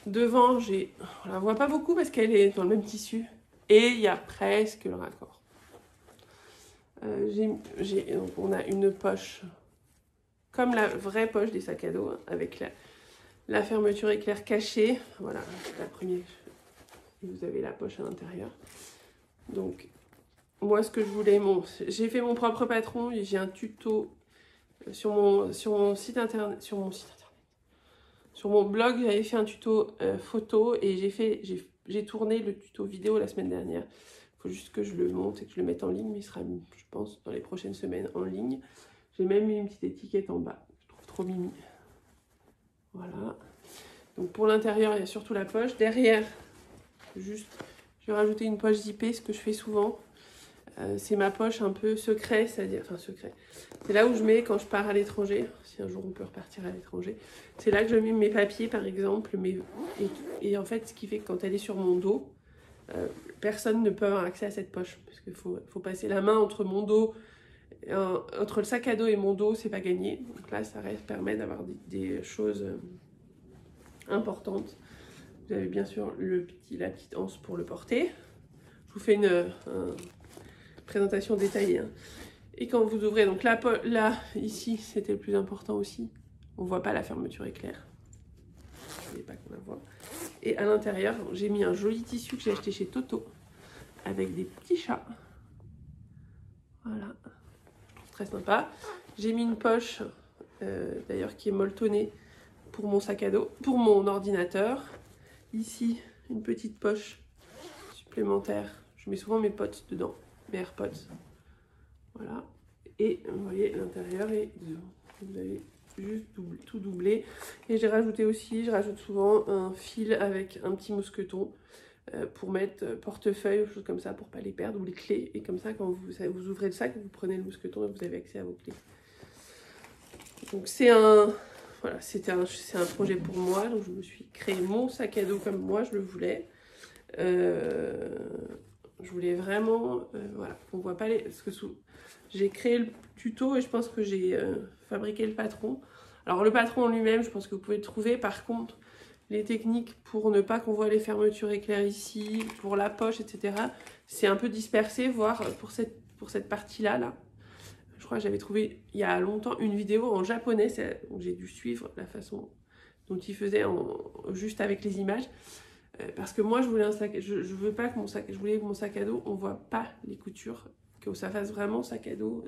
Speaker 1: Devant, on la voit pas beaucoup parce qu'elle est dans le même tissu, et il y a presque le raccord. Donc on a une poche, comme la vraie poche des sacs à dos, hein, avec la fermeture éclair cachée, voilà, la première. Et vous avez la poche à l'intérieur. Donc, moi, ce que je voulais, j'ai fait mon propre patron. J'ai un tuto sur mon site internet. Sur mon blog, j'avais fait un tuto photo et j'ai tourné le tuto vidéo la semaine dernière. Il faut juste que je le monte et que je le mette en ligne, mais il sera, je pense, dans les prochaines semaines en ligne. J'ai même mis une petite étiquette en bas. Je trouve trop mimi. Voilà. Donc, pour l'intérieur, il y a surtout la poche. Derrière, juste, je vais rajouter une poche zippée, ce que je fais souvent. C'est ma poche un peu secret, c'est-à-dire, enfin secret. C'est là où je mets quand je pars à l'étranger, si un jour on peut repartir à l'étranger. C'est là que je mets mes papiers, par exemple, et en fait, ce qui fait que quand elle est sur mon dos, personne ne peut avoir accès à cette poche, parce qu'il faut passer la main entre mon dos, entre le sac à dos et mon dos, c'est pas gagné. Donc là, ça permet d'avoir des choses importantes. Vous avez bien sûr la petite anse pour le porter. Je vous fais une présentation détaillée. Hein. Et quand vous ouvrez, donc là ici, c'était le plus important aussi. On ne voit pas la fermeture éclair. Je ne voulais pas qu'on la voit. Et à l'intérieur, j'ai mis un joli tissu que j'ai acheté chez Toto, avec des petits chats. Voilà. Très sympa. J'ai mis une poche, d'ailleurs, qui est molletonnée pour mon sac à dos, pour mon ordinateur. Ici, une petite poche supplémentaire. Je mets souvent mes potes dedans, mes AirPods. Voilà. Et vous voyez, l'intérieur est vous avez juste tout doublé. Et j'ai rajouté aussi, je rajoute souvent un fil avec un petit mousqueton pour mettre portefeuille ou choses comme ça pour pas les perdre, ou les clés. Et comme ça, quand vous ouvrez le sac, vous prenez le mousqueton et vous avez accès à vos clés. Donc c'est voilà, c'est un projet pour moi, donc je me suis créé mon sac à dos comme moi je le voulais. Je voulais vraiment, voilà, qu'on voit pas parce que j'ai créé le tuto et je pense que j'ai fabriqué le patron. Alors le patron en lui-même, je pense que vous pouvez le trouver. Par contre, les techniques pour ne pas qu'on voit les fermetures éclair ici, pour la poche, etc. C'est un peu dispersé, voire pour cette partie-là, là. Je crois que j'avais trouvé il y a longtemps une vidéo en japonais, donc j'ai dû suivre la façon dont il faisait juste avec les images. Parce que moi je voulais un sac, je veux pas que je voulais que mon sac à dos, on voit pas les coutures, que ça fasse vraiment sac à dos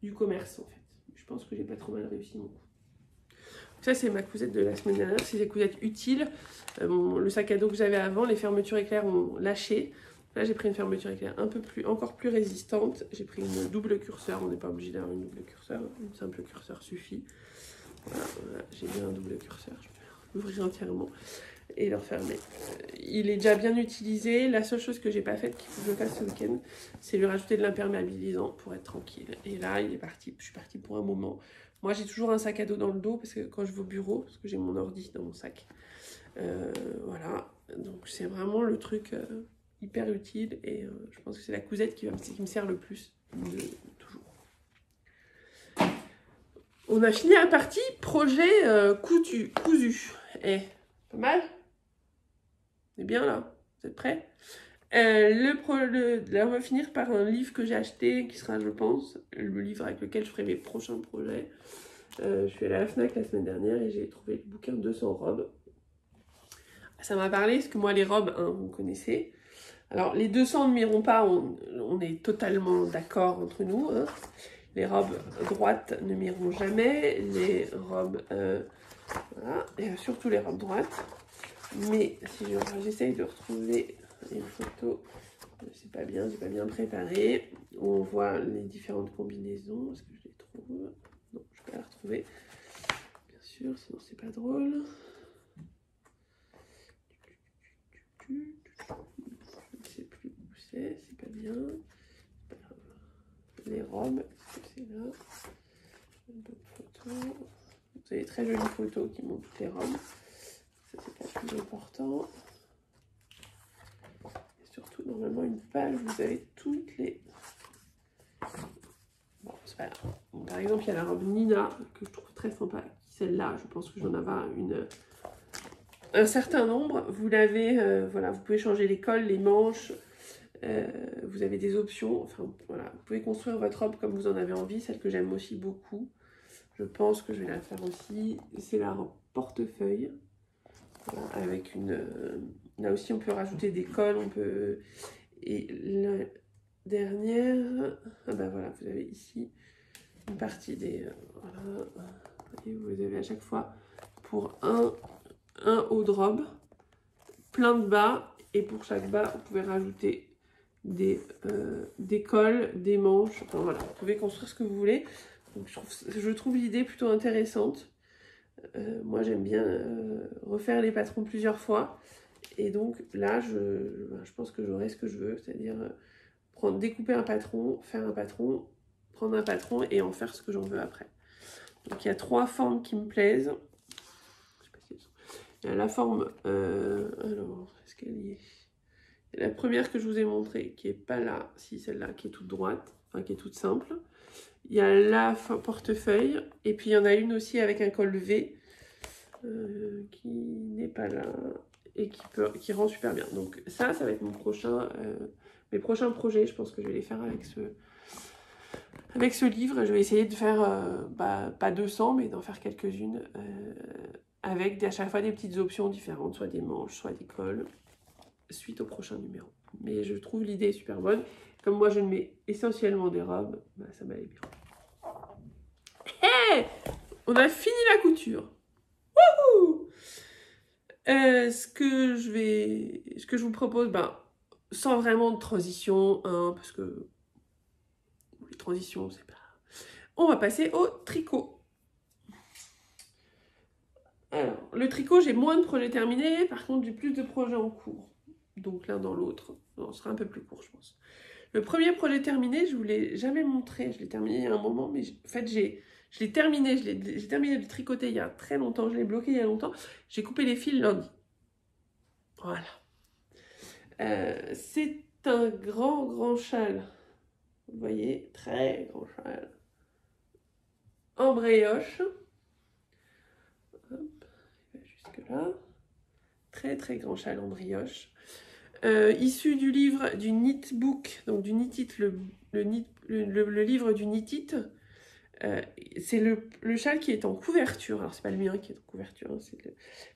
Speaker 1: du commerce en fait. Je pense que j'ai pas trop mal réussi mon coup. Ça c'est ma cousette de la semaine dernière, c'est des cousettes utiles. Le sac à dos que j'avais avant, les fermetures éclair ont lâché. Là j'ai pris une fermeture éclair encore plus résistante. J'ai pris une double curseur, on n'est pas obligé d'avoir une double curseur, une simple curseur suffit. Voilà, j'ai mis un double curseur, je vais l'ouvrir entièrement et le refermer. Il est déjà bien utilisé. La seule chose que j'ai pas faite, qu'il faut que je fasse ce week-end, c'est lui rajouter de l'imperméabilisant pour être tranquille. Et là, il est parti. Je suis partie pour un moment. Moi, j'ai toujours un sac à dos dans le dos parce que quand je vais au bureau, parce que j'ai mon ordi dans mon sac. Voilà. Donc, c'est vraiment le truc hyper utile et je pense que c'est la cousette qui me sert le plus de toujours. On a fini la partie projet cousu. Et pas mal? On est bien là? Vous êtes prêts? Là, on va finir par un livre que j'ai acheté, qui sera, je pense, le livre avec lequel je ferai mes prochains projets. Je suis allée à la Fnac la semaine dernière et j'ai trouvé le bouquin 200 robes. Ça m'a parlé, parce que moi, les robes, hein, vous connaissez. Alors, les 200 ne m'iront pas, on est totalement d'accord entre nous. Hein. Les robes droites ne m'iront jamais. Les robes, voilà, et surtout les robes droites. Mais si j'essaye de retrouver une photo, c'est pas bien, j'ai pas bien préparé, où on voit les différentes combinaisons. Est-ce que je les trouve? Non, je peux pas la retrouver, bien sûr, sinon c'est pas drôle. Je ne sais plus où c'est pas bien. Les robes, est-ce que c'est là? Une bonne photo. Vous avez très jolies photos qui montrent toutes les robes. Ça, c'est pas plus important. Et surtout, normalement, une page, vous avez toutes les... Bon, c'est pas grave. Bon, par exemple, il y a la robe Nina, que je trouve très sympa. Celle-là, je pense que j'en avais un certain nombre. Vous l'avez, voilà, vous pouvez changer les cols, les manches. Vous avez des options. Enfin, voilà, vous pouvez construire votre robe comme vous en avez envie. Celle que j'aime aussi beaucoup. Je pense que je vais la faire aussi. C'est la robe portefeuille. Voilà, avec une... là aussi, on peut rajouter des cols. On peut... Et la dernière... Ah ben voilà, vous avez ici une partie des... voilà. Et vous avez à chaque fois pour un haut de robe, plein de bas. Et pour chaque bas, vous pouvez rajouter des cols, des manches. Enfin voilà, vous pouvez construire ce que vous voulez. Donc, je trouve l'idée plutôt intéressante. Moi, j'aime bien refaire les patrons plusieurs fois. Et donc là, je pense que j'aurai ce que je veux. C'est-à-dire découper un patron, faire un patron, prendre un patron et en faire ce que j'en veux après. Donc il y a 3 formes qui me plaisent. Je sais pas si elles sont... Il y a la forme... alors, est-ce qu'elle y est? La première que je vous ai montrée, qui est pas là, si celle-là, qui est toute droite, enfin qui est toute simple. Il y a la portefeuille, et puis il y en a une aussi avec un col V, qui n'est pas là, et qui rend super bien. Donc ça va être mon prochain, mes prochains projets. Je pense que je vais les faire avec ce livre. Je vais essayer de faire, pas 200, mais d'en faire quelques-unes, avec à chaque fois des petites options différentes, soit des manches, soit des cols, suite au prochain numéro. Mais je trouve l'idée super bonne. Comme moi, je ne mets essentiellement des robes, ça m'allait bien. Hey, on a fini la couture. Wouhou! Ce que je vous propose, sans vraiment de transition, hein, parce que les transitions, c'est pas... On va passer au tricot. Alors, le tricot, j'ai moins de projets terminés, par contre, j'ai plus de projets en cours. Donc l'un dans l'autre, on sera un peu plus court, je pense. Le premier projet terminé, je ne vous l'ai jamais montré. Je l'ai terminé il y a un moment, mais en fait, je l'ai terminé. J'ai terminé de tricoter il y a très longtemps. Je l'ai bloqué il y a longtemps. J'ai coupé les fils lundi. Voilà. C'est un grand châle. Vous voyez, très grand châle. En brioche. Hop, jusque là. Très grand châle en brioche. Issu du livre du Knitbook, donc du Knit It, le livre du Knit It. C'est le châle qui est en couverture. Alors, c'est pas le mien qui est en couverture, hein,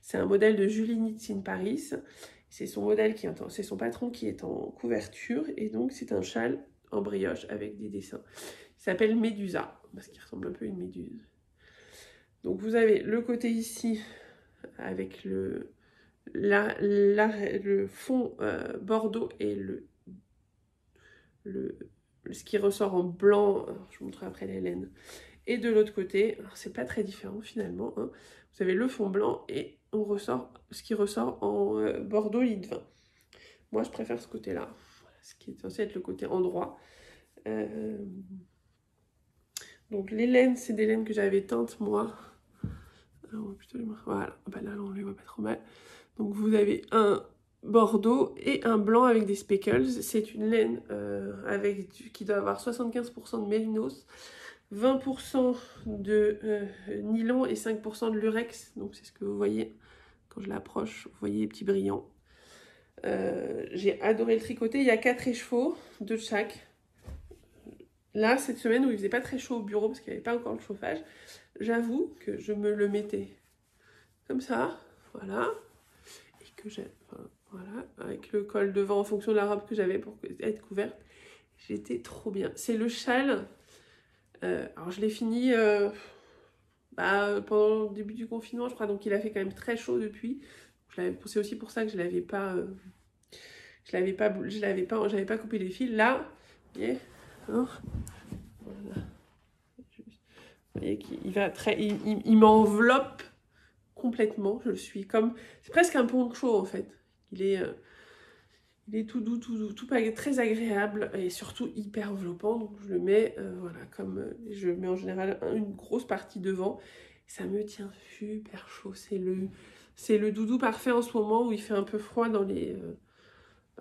Speaker 1: c'est un modèle de Julie Knits in Paris. C'est son modèle c'est son patron qui est en couverture. Et donc, c'est un châle en brioche avec des dessins. Il s'appelle Médusa, parce qu'il ressemble un peu à une méduse. Donc, vous avez le côté ici avec le fond bordeaux et ce qui ressort en blanc. Je vous montrerai après les laines. Et de l'autre côté, c'est pas très différent finalement, hein. Vous avez le fond blanc et ce qui ressort en bordeaux lit de vin. Moi, je préfère ce côté-là, voilà, ce qui est censé être le côté endroit. Donc les laines, c'est des laines que j'avais teintes moi. Alors, on va plutôt les voir. Voilà, là on les voit pas trop mal. Donc vous avez un bordeaux et un blanc avec des speckles. C'est une laine qui doit avoir 75% de mérinos, 20% de nylon et 5% de lurex. Donc c'est ce que vous voyez quand je l'approche. Vous voyez les petits brillants. J'ai adoré le tricoter. Il y a 4 écheveaux, 2 de chaque. Là, cette semaine où il faisait pas très chaud au bureau parce qu'il n'y avait pas encore le chauffage, j'avoue que je me le mettais comme ça, voilà. Et que voilà, avec le col devant en fonction de la robe que j'avais pour être couverte. J'étais trop bien. C'est le châle. Alors je l'ai fini pendant le début du confinement, je crois. Donc il a fait quand même très chaud depuis. C'est aussi pour ça que je l'avais pas j'avais pas coupé les fils. Là, vous voyez, hein, voilà. Vous voyez qu'il va il m'enveloppe complètement. Je suis comme, c'est presque un poncho en fait. Il est tout doux, très agréable et surtout hyper enveloppant. Donc je le mets, voilà, comme je mets en général une grosse partie devant. Ça me tient super chaud. C'est le doudou parfait en ce moment où il fait un peu froid dans les...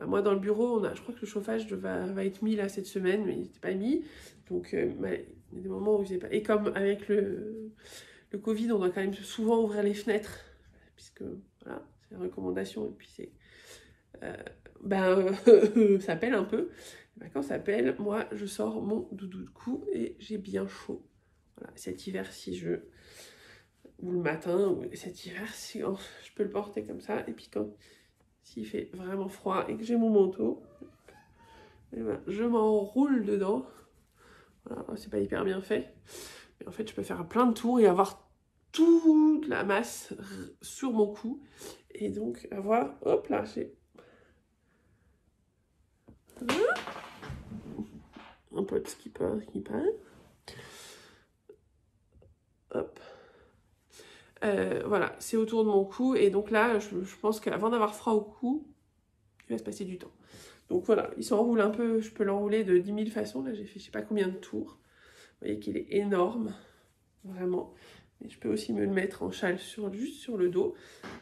Speaker 1: moi dans le bureau, je crois que le chauffage va être mis là cette semaine, mais il n'était pas mis. Donc il y a des moments où il faisait pas... Et comme avec le Covid, on doit quand même souvent ouvrir les fenêtres. Puisque voilà, c'est la recommandation. Et puis c'est... ça pèle un peu. Ben, quand ça pèle, moi je sors mon doudou de cou et j'ai bien chaud. Voilà, cet hiver, ou le matin, ou cet hiver, si je peux le porter comme ça. Et puis s'il fait vraiment froid et que j'ai mon manteau, et ben, je m'enroule dedans. Voilà, c'est pas hyper bien fait. Mais en fait, je peux faire plein de tours et avoir toute la masse sur mon cou. Et donc avoir, hop là, j'ai un peu de skipper qui parle. Hop. Voilà, c'est autour de mon cou. Et donc là, je pense qu'avant d'avoir froid au cou, il va se passer du temps. Donc voilà, il s'enroule un peu. Je peux l'enrouler de 10 000 façons. Là, j'ai fait je sais pas combien de tours. Vous voyez qu'il est énorme. Vraiment. Et je peux aussi me le mettre en châle juste sur le dos.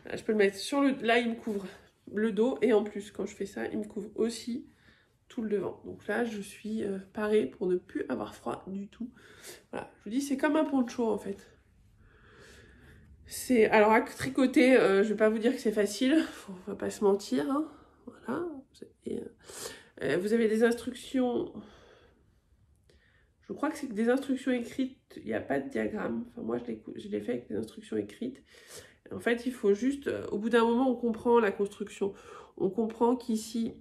Speaker 1: Là, je peux le mettre sur le... Là, il me couvre le dos. Et en plus, quand je fais ça, il me couvre aussi tout le devant. Donc là, je suis parée pour ne plus avoir froid du tout. Voilà, je vous dis, c'est comme un poncho en fait. Alors à tricoter, je vais pas vous dire que c'est facile, on va pas se mentir. Hein. Voilà. Et, vous avez des instructions. Je crois que c'est des instructions écrites. Il n'y a pas de diagramme. Enfin moi je l'ai fait avec des instructions écrites. En fait, il faut juste, au bout d'un moment, on comprend la construction. On comprend qu'ici,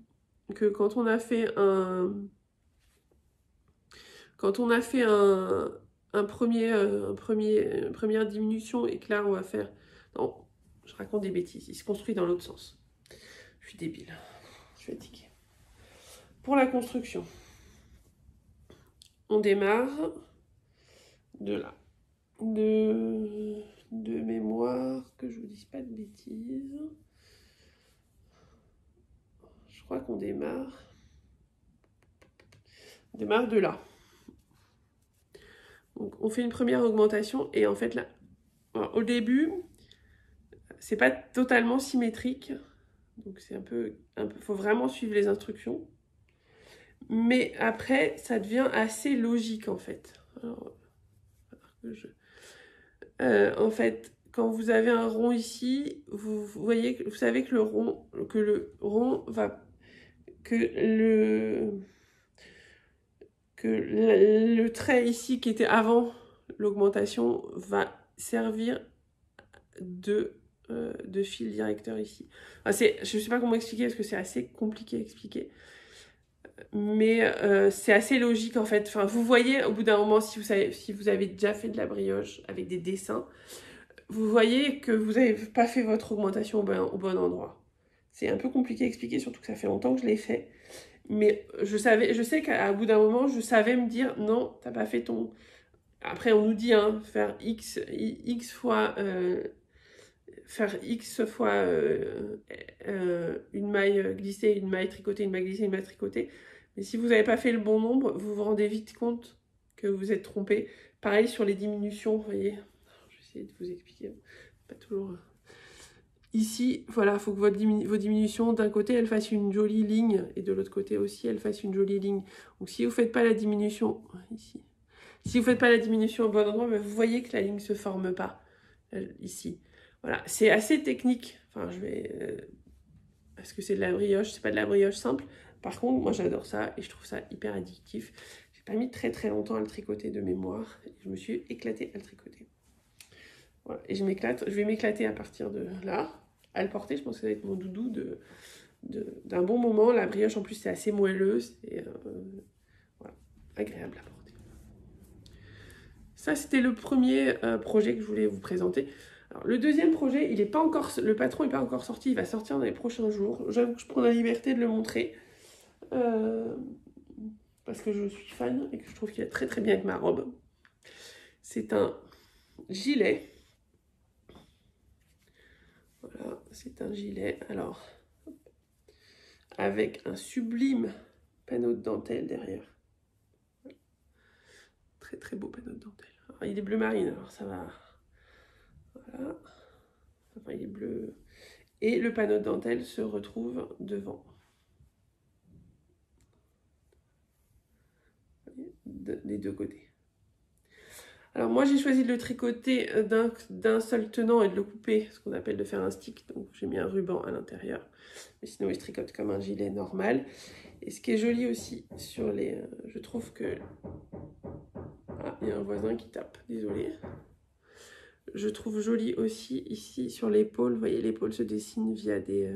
Speaker 1: que quand on a fait une première diminution et que là on va faire... Non, je raconte des bêtises, il se construit dans l'autre sens. Je suis débile, je suis fatiguée. Pour la construction, on démarre de là. De mémoire, que je vous dise pas de bêtises. Je crois qu'on démarre de là. Donc on fait une première augmentation et en fait là, au début, c'est pas totalement symétrique. Donc c'est faut vraiment suivre les instructions. Mais après, ça devient assez logique en fait. Alors, en fait, quand vous avez un rond ici, vous voyez, vous savez que le rond va, que le trait ici qui était avant l'augmentation va servir de fil directeur ici. Enfin, je ne sais pas comment expliquer parce que c'est assez compliqué à expliquer. Mais c'est assez logique en fait. Enfin, vous voyez au bout d'un moment, si vous avez déjà fait de la brioche avec des dessins, vous voyez que vous n'avez pas fait votre augmentation au bon endroit. C'est un peu compliqué à expliquer, surtout que ça fait longtemps que je l'ai fait. Mais je sais qu'à bout d'un moment, je savais me dire non, t'as pas fait ton... Après, on nous dit faire X fois... faire X fois une maille glissée, une maille tricotée, une maille glissée, une maille tricotée. Mais si vous n'avez pas fait le bon nombre, vous vous rendez vite compte que vous êtes trompé. Pareil sur les diminutions, vous voyez. Je vais essayer de vous expliquer. Pas toujours... Ici, voilà, il faut que vos diminutions, d'un côté, elles fassent une jolie ligne, et de l'autre côté aussi, elles fassent une jolie ligne. Donc si vous ne faites pas la diminution, ici, si vous ne faites pas la diminution au bon endroit, ben, vous voyez que la ligne ne se forme pas, ici. Voilà, c'est assez technique. Enfin, parce que c'est de la brioche, c'est pas de la brioche simple. Par contre, moi j'adore ça, et je trouve ça hyper addictif. J'ai pas mis très très longtemps à le tricoter de mémoire, et je me suis éclatée à le tricoter. Voilà. Et je vais m'éclater à partir de là, à le porter. Je pense que ça va être mon doudou d'un bon moment. La brioche en plus c'est assez moelleuse et voilà, agréable à porter. Ça c'était le premier projet que je voulais vous présenter. Alors, le deuxième projet, il est pas encore, le patron n'est pas encore sorti, il va sortir dans les prochains jours. J'avoue que je prends la liberté de le montrer. Parce que je suis fan et que je trouve qu'il va très très bien avec ma robe. C'est un gilet. Voilà, c'est un gilet. Alors, avec un sublime panneau de dentelle derrière. Très très beau panneau de dentelle. Alors, il est bleu marine, alors ça va. Voilà. Enfin, il est bleu. Et le panneau de dentelle se retrouve devant. Des deux côtés. Alors moi j'ai choisi de le tricoter d'un seul tenant et de le couper, ce qu'on appelle de faire un stick. Donc j'ai mis un ruban à l'intérieur. Mais sinon il se tricote comme un gilet normal. Et ce qui est joli aussi sur les... je trouve que... Ah, il y a un voisin qui tape, désolé. Je trouve joli aussi ici sur l'épaule. Vous voyez, l'épaule se dessine via des...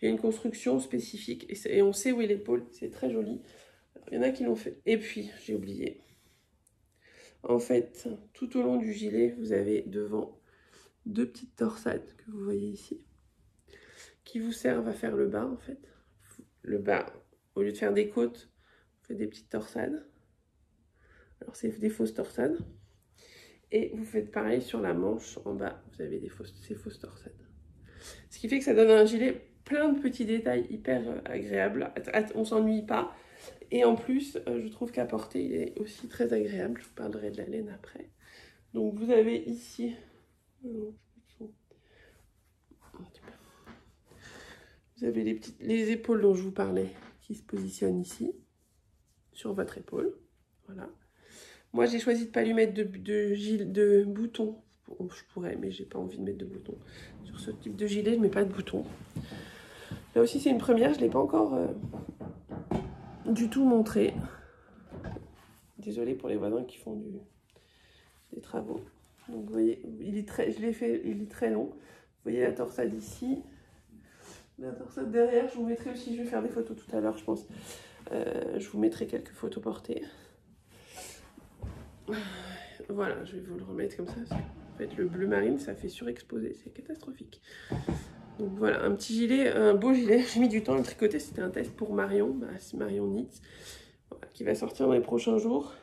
Speaker 1: il y a une construction spécifique et on sait où est l'épaule. C'est très joli. Alors, il y en a qui l'ont fait. Et puis, j'ai oublié. En fait, tout au long du gilet, vous avez devant deux petites torsades que vous voyez ici, qui vous servent à faire le bas en fait. Le bas, au lieu de faire des côtes, vous faites des petites torsades. Alors c'est des fausses torsades. Et vous faites pareil sur la manche, en bas, vous avez ces fausses torsades. Ce qui fait que ça donne un gilet plein de petits détails hyper agréables. On s'ennuie pas. Et en plus, je trouve qu'à porter, il est aussi très agréable. Je vous parlerai de la laine après. Donc vous avez ici... Vous avez les épaules dont je vous parlais qui se positionnent ici, sur votre épaule. Voilà. Moi, j'ai choisi de ne pas lui mettre de boutons. Je pourrais, mais j'ai pas envie de mettre de boutons. Sur ce type de gilet, je ne mets pas de boutons. Là aussi, c'est une première. Je ne l'ai pas encore du tout montré. Désolée pour les voisins qui font des travaux. Donc, vous voyez, il est très long. Vous voyez la torsade ici. La torsade derrière, je vous mettrai aussi, je vais faire des photos tout à l'heure, je pense. Je vous mettrai quelques photos portées. Voilà, je vais vous le remettre comme ça. En fait, le bleu marine, ça fait surexposer, c'est catastrophique. Donc voilà, un petit gilet, un beau gilet. J'ai mis du temps à le tricoter, c'était un test pour Marion, Marion Knits, voilà, qui va sortir dans les prochains jours.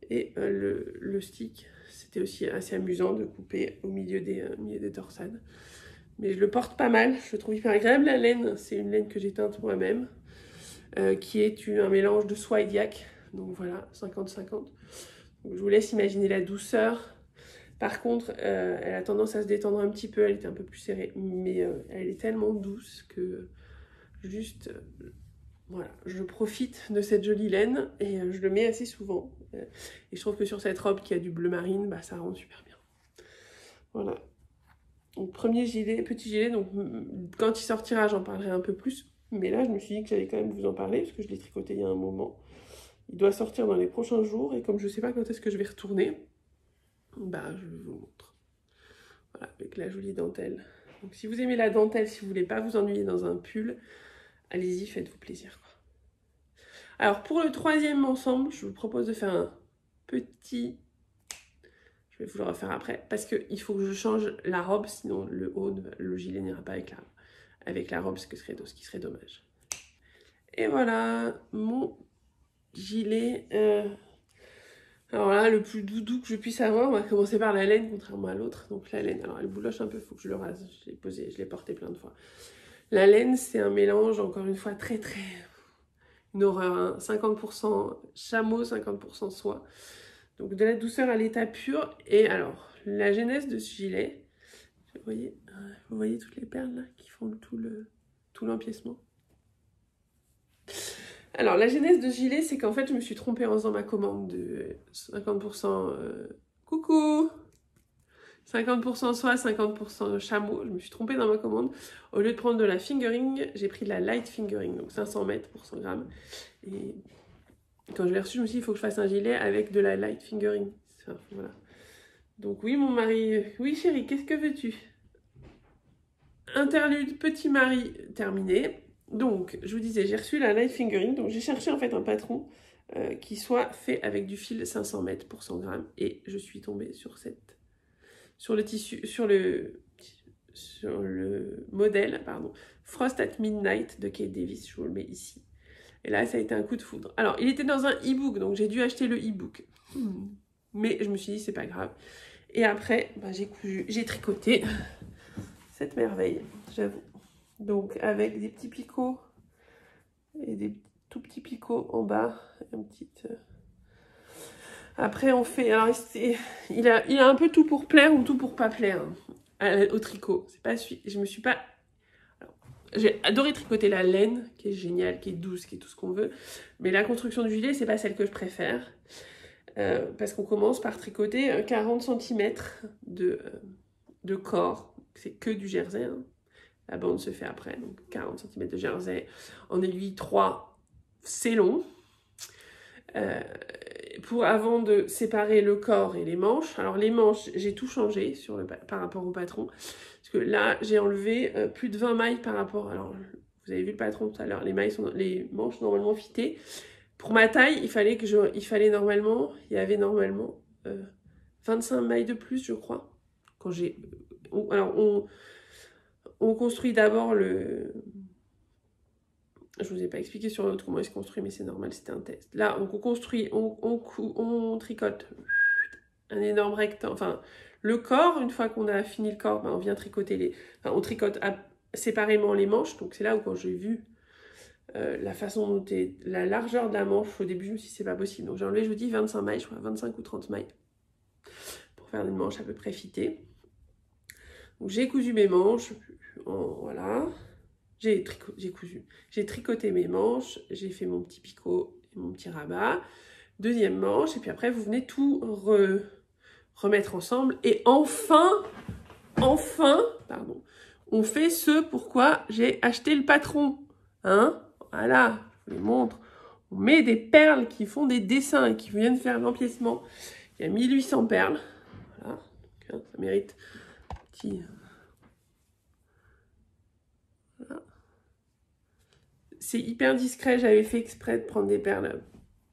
Speaker 1: Et le stick, c'était aussi assez amusant de couper au milieu des torsades. Mais je le porte pas mal, je le trouve hyper agréable. La laine, c'est une laine que j'ai teinte moi-même, qui est un mélange de soie et d'yak. Donc voilà, 50-50. Donc je vous laisse imaginer la douceur. Par contre, elle a tendance à se détendre un petit peu, elle était un peu plus serrée. Mais elle est tellement douce que juste, voilà, je profite de cette jolie laine et je le mets assez souvent. Et je trouve que sur cette robe qui a du bleu marine, bah, ça rend super bien. Voilà. Donc premier gilet, petit gilet, donc quand il sortira j'en parlerai un peu plus, mais là je me suis dit que j'allais quand même vous en parler parce que je l'ai tricoté il y a un moment. Il doit sortir dans les prochains jours et comme je sais pas quand est-ce que je vais retourner, bah je vous montre. Voilà, avec la jolie dentelle. Donc si vous aimez la dentelle, si vous voulez pas vous ennuyer dans un pull, allez-y, faites-vous plaisir, quoi. Alors pour le troisième ensemble, je vous propose de faire un petit... Je vais vous le refaire après parce qu'il faut que je change la robe, sinon le gilet n'ira pas avec la robe, ce qui serait dommage. Et voilà mon gilet. Alors là, le plus doudou que je puisse avoir, on va commencer par la laine, contrairement à l'autre. Donc la laine, alors elle bouloche un peu, il faut que je le rase. Je l'ai porté plein de fois. La laine, c'est un mélange, encore une fois, très très... Une horreur, hein. 50% chameau, 50% soie. Donc de la douceur à l'état pur. Et alors, la genèse de ce gilet, vous voyez toutes les perles là qui font tout l'empiècement. Alors la genèse de ce gilet, c'est qu'en fait je me suis trompée en faisant ma commande de 50% coucou 50% soie, 50% chameau. Je me suis trompée dans ma commande. Au lieu de prendre de la fingering, j'ai pris de la light fingering, donc 500 mètres pour 100 grammes. Et quand je l'ai reçu, je me suis dit, il faut que je fasse un gilet avec de la light fingering. Enfin, voilà. Donc oui, mon mari... Oui, chérie, qu'est-ce que veux-tu? Interlude, petit mari, terminé. Donc, je vous disais, j'ai reçu la light fingering. Donc, j'ai cherché en fait un patron qui soit fait avec du fil 500 mètres pour 100 grammes. Et je suis tombée sur sur le tissu, sur le modèle, pardon, Frost at Midnight de Kate Davis, je vous le mets ici. Et là, ça a été un coup de foudre. Alors, il était dans un e-book, donc j'ai dû acheter le e-book. Mais je me suis dit, c'est pas grave. Et après, bah, j'ai tricoté cette merveille, j'avoue. Donc, avec des petits picots et des tout petits picots en bas. Une petite... Après, on fait... Alors, il a un peu tout pour plaire ou tout pour pas plaire au tricot. C'est pas je me suis pas... J'ai adoré tricoter la laine, qui est géniale, qui est douce, qui est tout ce qu'on veut. Mais la construction du gilet, c'est pas celle que je préfère. Parce qu'on commence par tricoter 40 cm de corps. C'est que du jersey. Hein. La bande se fait après. Donc 40 cm de jersey. En aiguille 3, c'est long. Avant de séparer le corps et les manches. Alors les manches, j'ai tout changé par rapport au patron. Parce que là, j'ai enlevé plus de 20 mailles par rapport... Alors, vous avez vu le patron tout à l'heure. Les manches normalement fitées. Pour ma taille, il y avait normalement 25 mailles de plus, je crois. On construit d'abord le... Je vous ai pas expliqué sur l'autre comment il se construit, mais c'est normal, c'était un test. Là, donc on tricote un énorme rectangle. Enfin, le corps, une fois qu'on a fini le corps, ben, on vient tricoter on tricote séparément les manches. Donc c'est là où quand j'ai vu la façon dont la largeur de la manche, au début, je me suis dit c'est pas possible. Donc j'ai enlevé, je vous dis, 25 mailles, je crois, 25 ou 30 mailles, pour faire une manche à peu près fitée. Donc j'ai cousu mes manches, voilà. J'ai tricoté mes manches, j'ai fait mon petit picot et mon petit rabat. Deuxième manche, et puis après, vous venez tout remettre ensemble. Et enfin, pardon, on fait ce pourquoi j'ai acheté le patron. Hein? Voilà, je vous les montre. On met des perles qui font des dessins et qui viennent faire l'empiècement. Il y a 1800 perles. Voilà, donc, hein, ça mérite un petit... Voilà. C'est hyper discret, j'avais fait exprès de prendre des perles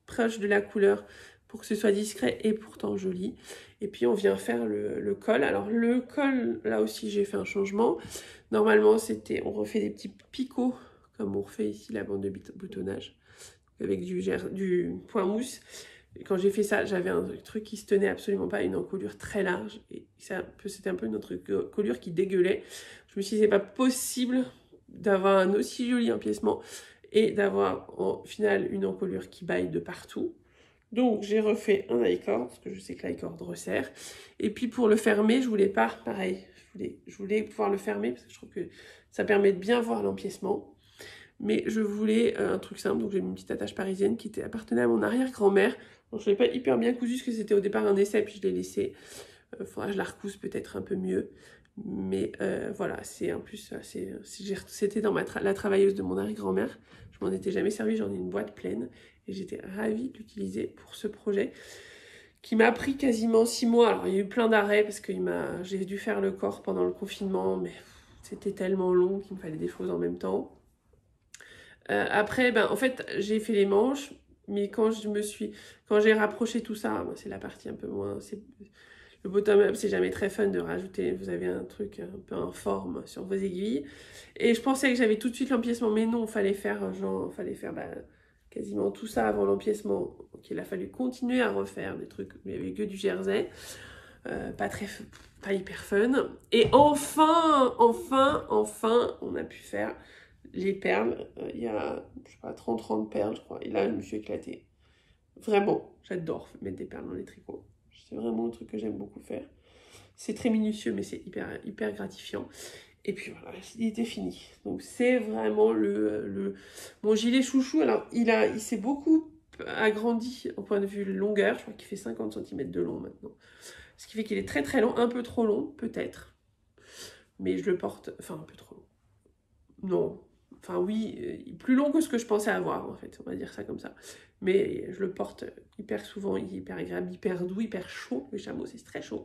Speaker 1: proches de la couleur pour que ce soit discret et pourtant joli. Et puis on vient faire le col. Alors le col, là aussi j'ai fait un changement. Normalement on refait des petits picots comme on refait ici la bande de boutonnage avec du point mousse. Et quand j'ai fait ça, j'avais un truc qui se tenait absolument pas, une encolure très large. Et c'était un peu notre encolure qui dégueulait. Je me suis dit c'est pas possible d'avoir un aussi joli empiècement et d'avoir en final une encolure qui baille de partout. Donc j'ai refait un high-cord, parce que je sais que l'high-cord resserre. Et puis pour le fermer, je voulais pas, pareil, je voulais pouvoir le fermer, parce que je trouve que ça permet de bien voir l'empiècement. Mais je voulais un truc simple, donc j'ai mis une petite attache parisienne qui appartenait à mon arrière-grand-mère. Donc je ne l'ai pas hyper bien cousue, parce que c'était au départ un essai, puis je l'ai laissé. Faudra que je la recouse peut-être un peu mieux. Mais voilà, c'était dans la travailleuse de mon arrière-grand-mère. Je m'en étais jamais servi, j'en ai une boîte pleine. Et j'étais ravie de l'utiliser pour ce projet qui m'a pris quasiment 6 mois. Alors il y a eu plein d'arrêts parce que j'ai dû faire le corps pendant le confinement, mais c'était tellement long qu'il me fallait des choses en même temps. Après, ben, en fait, j'ai fait les manches, mais quand j'ai rapproché tout ça, ben, c'est la partie un peu moins... Le bottom-up, c'est jamais très fun de rajouter, vous avez un truc un peu informe sur vos aiguilles. Et je pensais que j'avais tout de suite l'empiècement, mais non, il fallait faire quasiment tout ça avant l'empiècement. Donc il a fallu continuer à refaire des trucs, mais il n'y avait que du jersey. Pas hyper fun. Et enfin, on a pu faire les perles. Il y a, je sais pas, 30 perles, je crois. Et là, je me suis éclatée. Vraiment, j'adore mettre des perles dans les tricots. C'est vraiment un truc que j'aime beaucoup faire. C'est très minutieux, mais c'est hyper gratifiant. Et puis voilà, il était fini. Donc c'est vraiment mon gilet chouchou. Alors, il s'est beaucoup agrandi au point de vue longueur. Je crois qu'il fait 50 cm de long maintenant. Ce qui fait qu'il est très très long. Un peu trop long, peut-être. Mais je le porte... Enfin, un peu trop long. Non. Enfin oui, plus long que ce que je pensais avoir, en fait. On va dire ça comme ça. Mais je le porte hyper souvent, il est hyper agréable, hyper doux, hyper chaud. Le chameau, c'est très chaud.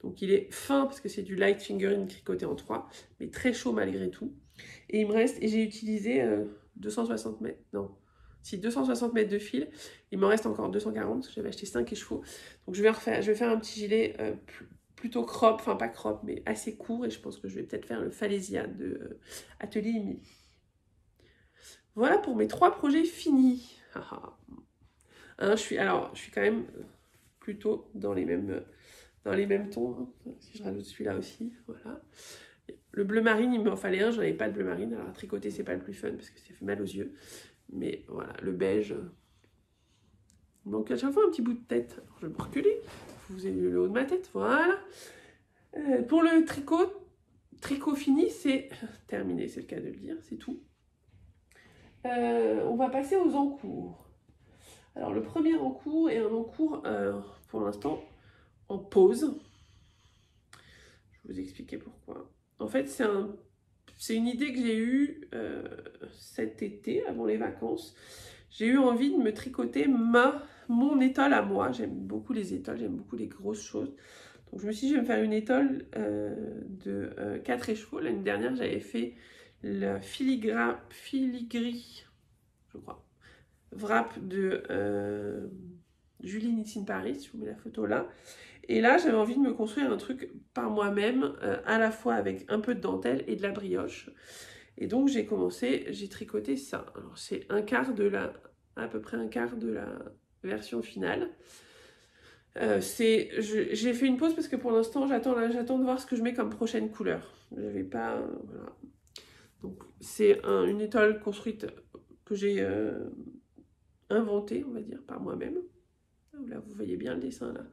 Speaker 1: Donc il est fin parce que c'est du light fingering tricoté en 3, mais très chaud malgré tout. Et il me reste, et j'ai utilisé 260 mètres, non, si 260 mètres de fil. Il m'en reste encore 240, j'avais acheté 5 écheveaux. Donc je vais faire un petit gilet plutôt crop, enfin pas crop, mais assez court. Et je pense que je vais peut-être faire le Falaisia de Atelier Emily. Voilà pour mes 3 projets finis. Hein, je suis quand même plutôt dans les mêmes tons. Hein. Si je rajoute celui-là aussi, voilà. Le bleu marine, il m'en fallait un, j'en avais pas de bleu marine. Alors à tricoter, c'est pas le plus fun parce que ça fait mal aux yeux. Mais voilà, le beige. Il manque à chaque fois un petit bout de tête. Alors, je vais me reculer. Vous avez vu le haut de ma tête, voilà. Pour le tricot fini, c'est terminé, c'est le cas de le dire, c'est tout. On va passer aux encours. Alors le premier encours est un encours pour l'instant en pause. Je vais vous expliquer pourquoi. En fait, c'est une idée que j'ai eue cet été, avant les vacances. J'ai eu envie de me tricoter mon étole à moi. J'aime beaucoup les étoles, j'aime beaucoup les grosses choses. Donc je me suis dit, je vais me faire une étole de 4 écheveaux. L'année dernière, j'avais fait le filigree, je crois, wrap de Julie Knits in Paris. Je vous mets la photo là. Et là, j'avais envie de me construire un truc par moi-même, à la fois avec un peu de dentelle et de la brioche. Et donc, j'ai tricoté ça. Alors, c'est à peu près un quart de la version finale. J'ai fait une pause parce que pour l'instant, j'attends de voir ce que je mets comme prochaine couleur. Je n'avais pas... voilà. Donc, c'est une étole construite que j'ai inventée, on va dire, par moi-même. Là, vous voyez bien le dessin, là.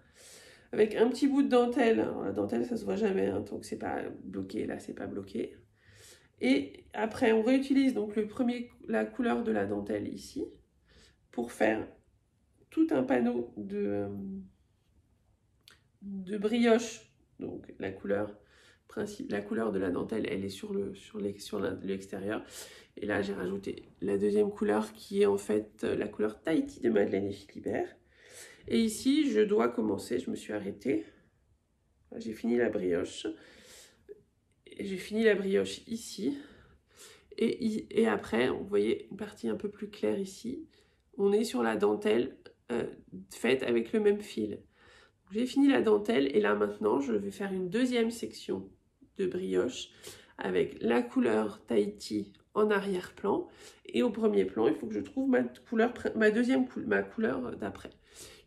Speaker 1: Avec un petit bout de dentelle. Alors, la dentelle, ça se voit jamais, hein, tant que c'est pas bloqué. Là, c'est pas bloqué. Et après, on réutilise donc la couleur de la dentelle ici pour faire tout un panneau de brioche. Donc, la couleur de la dentelle, elle est sur l'extérieur. Et là, j'ai rajouté la deuxième couleur qui est en fait la couleur Tahiti de Madeleine et Philibert. Et ici, je dois commencer, je me suis arrêtée. J'ai fini la brioche. Et j'ai fini la brioche ici. Et après, vous voyez une partie un peu plus claire ici. On est sur la dentelle faite avec le même fil. J'ai fini la dentelle et là maintenant, je vais faire une deuxième section de brioche avec la couleur Tahiti en arrière-plan. Et au premier plan, il faut que je trouve ma couleur d'après.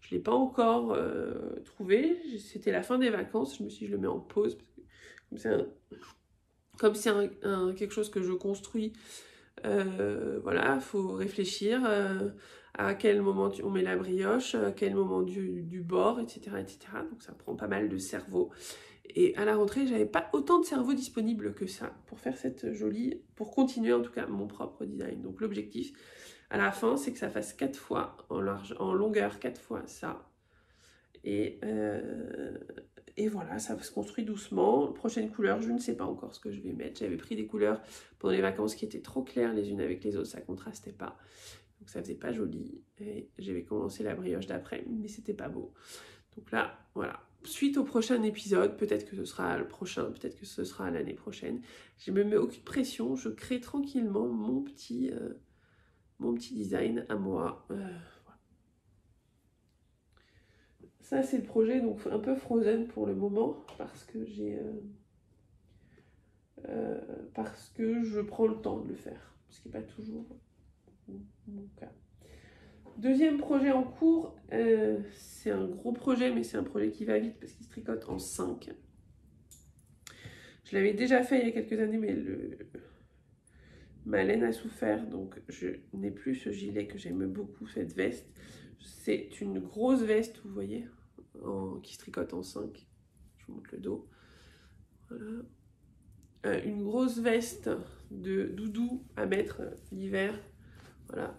Speaker 1: Je ne l'ai pas encore trouvé. C'était la fin des vacances. Je me suis dit, je le mets en pause. Parce que comme c'est quelque chose que je construis, voilà, il faut réfléchir à quel moment on met la brioche, à quel moment du bord, etc., etc. Donc ça prend pas mal de cerveau. Et à la rentrée, j'avais pas autant de cerveau disponible que ça pour faire pour continuer en tout cas mon propre design. Donc l'objectif à la fin, c'est que ça fasse 4 fois en longueur, 4 fois ça. Et voilà, ça se construit doucement. Prochaine couleur, je ne sais pas encore ce que je vais mettre. J'avais pris des couleurs pendant les vacances qui étaient trop claires les unes avec les autres, ça contrastait pas. Donc ça faisait pas joli. Et j'avais commencé la brioche d'après, mais c'était pas beau. Donc là, voilà. Suite au prochain épisode, peut-être que ce sera le prochain, peut-être que ce sera l'année prochaine. Je ne me mets aucune pression, je crée tranquillement mon petit design à moi. Ça, c'est le projet, donc un peu frozen pour le moment, parce que je prends le temps de le faire, ce qui n'est pas toujours mon cas. Deuxième projet en cours, c'est un gros projet, mais c'est un projet qui va vite parce qu'il se tricote en 5. Je l'avais déjà fait il y a quelques années, mais ma laine a souffert, donc je n'ai plus ce gilet que j'aime beaucoup, cette veste. C'est une grosse veste, vous voyez, qui se tricote en 5. Je vous montre le dos. Voilà. Une grosse veste de doudou à mettre l'hiver. Voilà,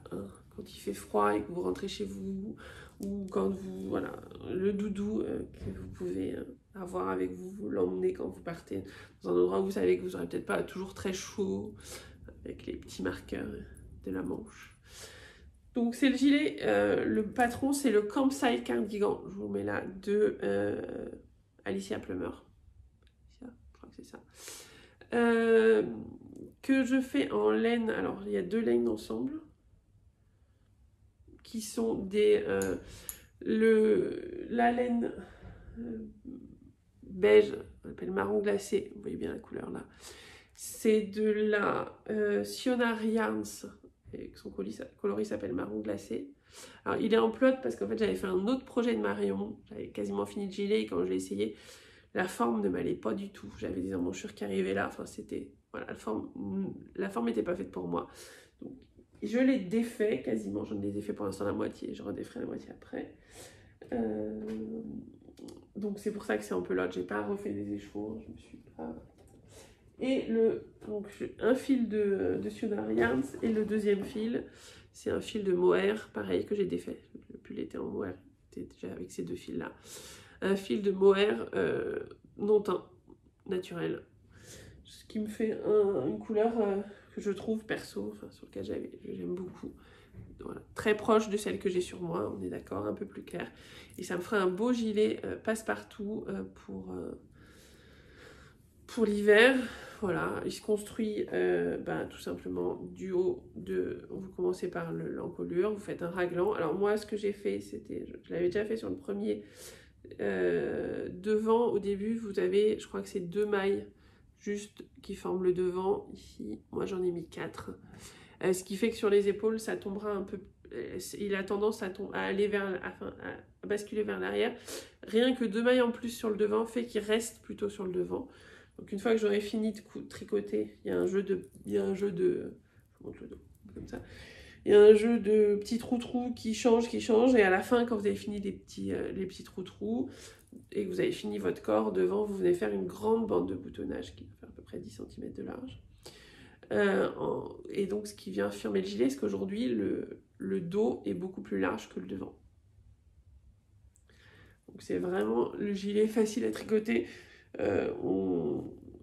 Speaker 1: quand il fait froid et que vous rentrez chez vous, ou quand vous... Voilà, le doudou que vous pouvez avoir avec vous, vous l'emmenez quand vous partez dans un endroit où vous savez que vous n'aurez peut-être pas toujours très chaud, avec les petits marqueurs de la manche. Donc c'est le gilet, le patron c'est le Campsite Cardigan, je vous mets là, de Alicia Plummer. Je crois que c'est ça. Que je fais en laine, alors il y a 2 laines ensemble, qui sont la laine beige, on appelle marron glacé, vous voyez bien la couleur là. C'est de la Sionar Yarns, et son coloris s'appelle marron glacé. Alors il est en plot parce qu'en fait j'avais fait un autre projet de Marion, j'avais quasiment fini le gilet et quand je l'ai essayé, la forme ne m'allait pas du tout. J'avais des emmanchures qui arrivaient là, enfin c'était, voilà, la forme n'était pas faite pour moi. Donc je l'ai défait quasiment, j'en ai défait pour l'instant la moitié, je redéferai la moitié après. Donc c'est pour ça que c'est en pelote, j'ai pas refait des échevaux, je me suis pas... Et donc un fil de Sionar Yarns et le deuxième fil, c'est un fil de mohair, pareil, que j'ai défait. Le pull était en mohair, c'était déjà avec ces deux fils là. Un fil de mohair non teint, naturel. Ce qui me fait une couleur que je trouve perso, enfin, sur lequel j'aime beaucoup. Voilà. Très proche de celle que j'ai sur moi, on est d'accord, un peu plus clair. Et ça me fera un beau gilet passe-partout pour l'hiver. Voilà, il se construit tout simplement du haut de... Vous commencez par l'encolure, vous faites un raglan. Alors moi, ce que j'ai fait, c'était... Je l'avais déjà fait sur le premier... devant, au début, vous avez, je crois que c'est 2 mailles juste qui forment le devant. Ici, moi j'en ai mis 4. Ce qui fait que sur les épaules, ça tombera un peu... il a tendance à aller à basculer vers l'arrière. Rien que 2 mailles en plus sur le devant fait qu'il reste plutôt sur le devant. Donc une fois que j'aurai fini de tricoter, il y a un jeu de... Je vous montre le dos, comme ça. Il y a un jeu de petits trous-trous qui change, et à la fin, quand vous avez fini les petits trous-trous, et que vous avez fini votre corps, devant, vous venez faire une grande bande de boutonnage qui va faire à peu près 10 cm de large. Et donc, ce qui vient affirmer le gilet, c'est qu'aujourd'hui, le dos est beaucoup plus large que le devant. Donc, c'est vraiment le gilet facile à tricoter.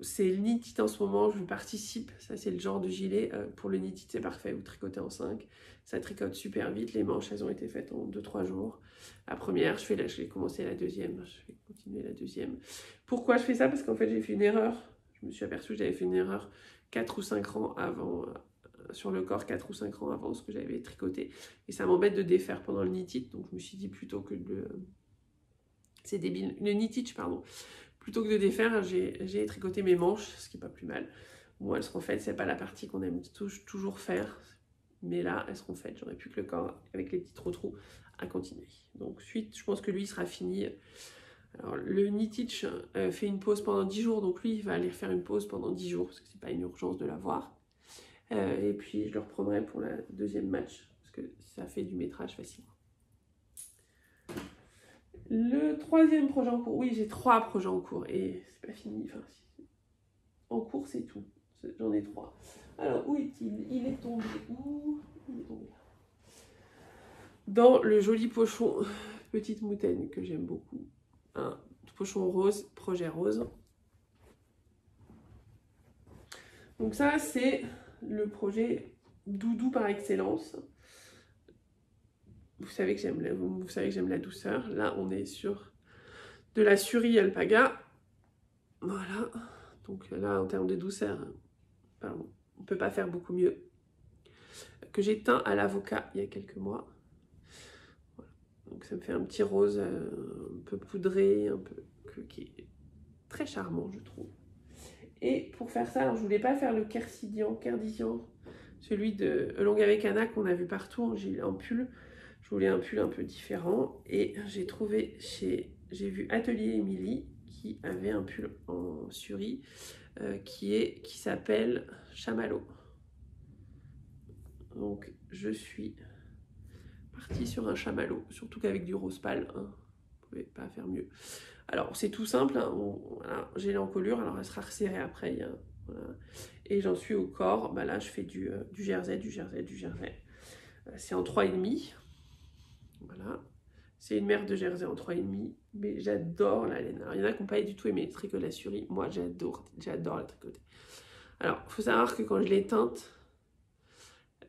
Speaker 1: C'est le knit-it en ce moment, je participe, ça c'est le genre de gilet, pour le knit-it c'est parfait, vous tricotez en 5, ça tricote super vite, les manches elles ont été faites en 2-3 jours, la première, je vais commencer la deuxième, je vais continuer la deuxième. Pourquoi je fais ça? Parce qu'en fait j'ai fait une erreur, je me suis aperçue que j'avais fait une erreur 4 ou 5 rangs avant, sur le corps 4 ou 5 rangs avant ce que j'avais tricoté, et ça m'embête de défaire pendant le knit-it, donc je me suis dit plutôt que de... C'est débile, le knit-it pardon. Plutôt que de défaire, j'ai tricoté mes manches, ce qui n'est pas plus mal. Bon, elles seront faites, c'est pas la partie qu'on aime toujours faire, mais là, elles seront faites. J'aurai plus que le corps avec les petits trous à continuer. Donc, suite, je pense que lui, il sera fini. Alors, le knit-it fait une pause pendant 10 jours, donc lui, il va aller faire une pause pendant 10 jours, parce que c'est pas une urgence de l'avoir. Et puis, je le reprendrai pour la deuxième match, parce que ça fait du métrage facilement. Le troisième projet en cours, oui j'ai 3 projets en cours et c'est pas fini, enfin en cours c'est tout, j'en ai 3. Alors où est-il? Il est tombé où? Il est tombé là. Dans le joli pochon Petite Moutaine que j'aime beaucoup, un pochon rose, projet rose. Donc ça c'est le projet doudou par excellence. Vous savez que j'aime la douceur. Là, on est sur de la Suri Alpaga. Voilà. Donc là, en termes de douceur, pardon, on ne peut pas faire beaucoup mieux. Que j'ai teint à l'avocat il y a quelques mois. Voilà. Donc ça me fait un petit rose un peu poudré, qui est très charmant, je trouve. Et pour faire ça, alors, je ne voulais pas faire le Kerdissian, celui de Longue avec Anna qu'on a vu partout en pull. Je voulais un pull un peu différent et j'ai trouvé j'ai vu Atelier Émilie qui avait un pull en Suri qui s'appelle Chamallow. Donc je suis partie sur un chamallow, surtout qu'avec du rose pâle, hein, vous ne pouvez pas faire mieux. Alors c'est tout simple, hein, voilà, j'ai l'encolure, alors elle sera resserrée après, voilà. Et j'en suis au corps, bah là je fais du jersey, c'est en 3,5. Voilà, c'est une mère de jersey en 3,5, mais j'adore la laine. Alors, il y en a qui n'ont pas du tout aimé tricoter la Suri, moi j'adore la tricoter. Alors, il faut savoir que quand je l'ai teinte,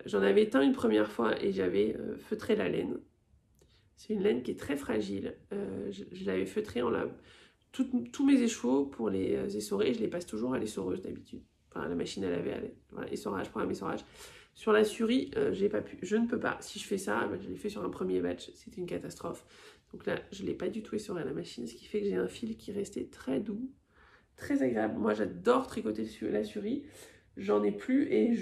Speaker 1: j'en avais teint une première fois et j'avais feutré la laine. C'est une laine qui est très fragile. Je l'avais feutrée tous mes échevaux pour les essorer, je les passe toujours à l'essoreuse d'habitude. Enfin, la machine à laver, voilà, essorage, programme essorage. Sur la Suri, je ne peux pas. Si je fais ça, je l'ai fait sur un premier batch, c'était une catastrophe. Donc là, je ne l'ai pas du tout essoré à la machine, ce qui fait que j'ai un fil qui restait très doux, très agréable. Moi, j'adore tricoter la surie. J'en ai plus et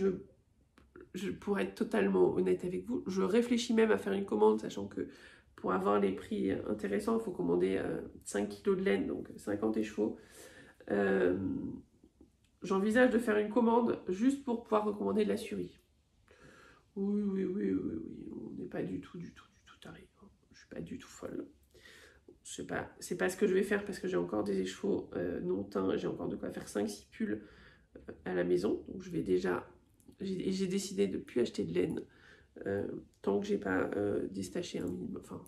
Speaker 1: pour être totalement honnête avec vous, je réfléchis même à faire une commande, sachant que pour avoir les prix intéressants, il faut commander 5 kg de laine, donc 50 écheveaux. J'envisage de faire une commande juste pour pouvoir recommander de la surie. Oui, on n'est pas du tout taré. Je suis pas du tout folle. Je sais pas, c'est pas ce que je vais faire parce que j'ai encore des écheveaux non teints, j'ai encore de quoi faire 5-6 pulls à la maison. Donc je vais déjà, j'ai décidé de ne plus acheter de laine tant que j'ai pas déstaché un minimum. Enfin,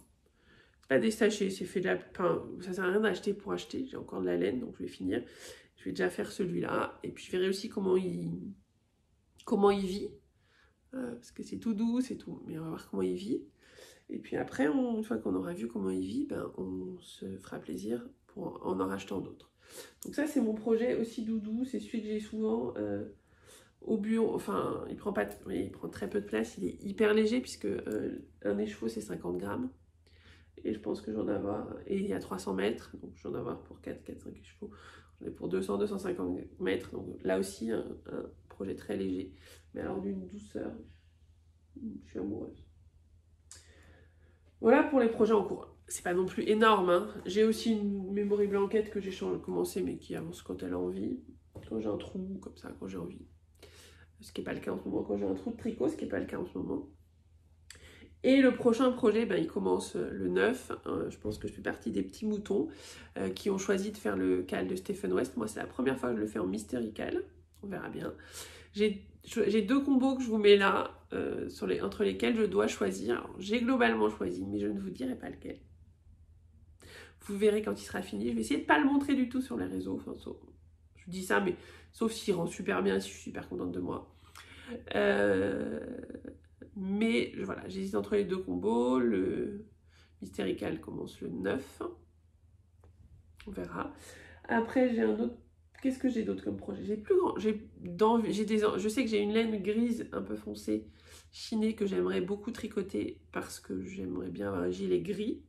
Speaker 1: c'est pas déstaché, c'est fait de la... Enfin, ça sert à rien d'acheter pour acheter, j'ai encore de la laine, donc je vais finir. Je vais déjà faire celui-là, et puis je verrai aussi comment il vit. Parce que c'est tout doux, c'est tout, mais on va voir comment il vit. Et puis après, une fois qu'on aura vu comment il vit, ben, on se fera plaisir en rachetant d'autres. Donc ça, c'est mon projet aussi doudou, c'est celui que j'ai souvent au bureau. Enfin, il prend très peu de place, il est hyper léger puisque un écheveau, c'est 50 grammes. Et je pense que j'en ai avoir, et il y a 300 mètres, donc j'en ai avoir pour 4-5 écheveaux. J'en ai pour 200-250 mètres, donc là aussi, un projet très léger. Mais alors d'une douceur, je suis amoureuse. Voilà pour les projets en cours. C'est pas non plus énorme, hein. J'ai aussi une Memory Blanket que j'ai commencé, mais qui avance quand elle a envie. Quand j'ai un trou, comme ça, quand j'ai envie. Ce qui n'est pas le cas en ce moment. Quand j'ai un trou de tricot, ce qui n'est pas le cas en ce moment. Et le prochain projet, ben, il commence le 9. Je pense que je fais partie des petits moutons qui ont choisi de faire le cal de Stephen West. Moi, c'est la première fois que je le fais en Mystery Cal. On verra bien. J'ai 2 combos que je vous mets là, entre lesquels je dois choisir. J'ai globalement choisi, mais je ne vous dirai pas lequel. Vous verrez quand il sera fini. Je vais essayer de ne pas le montrer du tout sur les réseaux. Enfin, je dis ça, mais sauf s'il rend super bien, si je suis super contente de moi. Mais voilà, j'hésite entre les 2 combos. Le Mystérical commence le 9. On verra. Après, j'ai un autre. Qu'est-ce que j'ai d'autre comme projet? J'ai plus grand. Je sais que j'ai une laine grise un peu foncée, chinée, que j'aimerais beaucoup tricoter parce que j'aimerais bien avoir un gilet gris.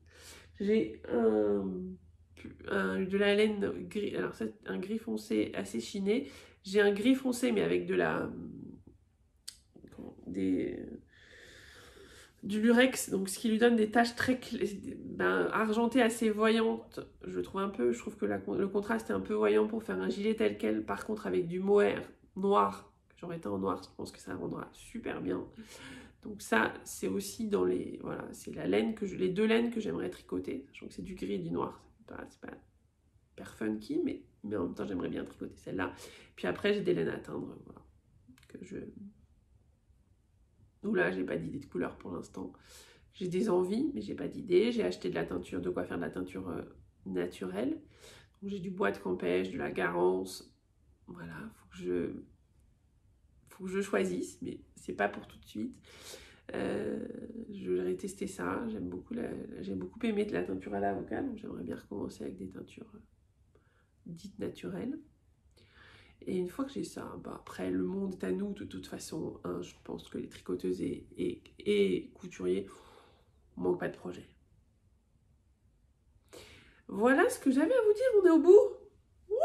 Speaker 1: J'ai de la laine gris. Alors, c'est un gris foncé assez chiné. J'ai un gris foncé, mais avec du lurex, donc ce qui lui donne des taches très argentées assez voyantes. Je trouve que le contraste est un peu voyant pour faire un gilet tel quel. Par contre, avec du mohair noir, que j'aurais été en noir, je pense que ça rendra super bien. Donc ça, c'est aussi dans les... Voilà, c'est les 2 laines que j'aimerais tricoter. Sachant que c'est du gris et du noir. C'est pas hyper funky, mais en même temps, j'aimerais bien tricoter celle-là. Puis après, j'ai des laines à teindre, voilà, où là, j'ai pas d'idée de couleur pour l'instant. J'ai des envies, mais j'ai pas d'idée. J'ai acheté de quoi faire de la teinture naturelle. J'ai du bois de Campèche, de la Garance. Voilà, faut que je choisisse, mais c'est pas pour tout de suite. Je vais tester ça. J'ai beaucoup aimé de la teinture à l'avocat, donc j'aimerais bien recommencer avec des teintures dites naturelles. Et une fois que j'ai ça, après le monde est à nous de toute façon. Hein, je pense que les tricoteuses et couturiers ne manquent pas de projet. Voilà ce que j'avais à vous dire, on est au bout. Wouhou!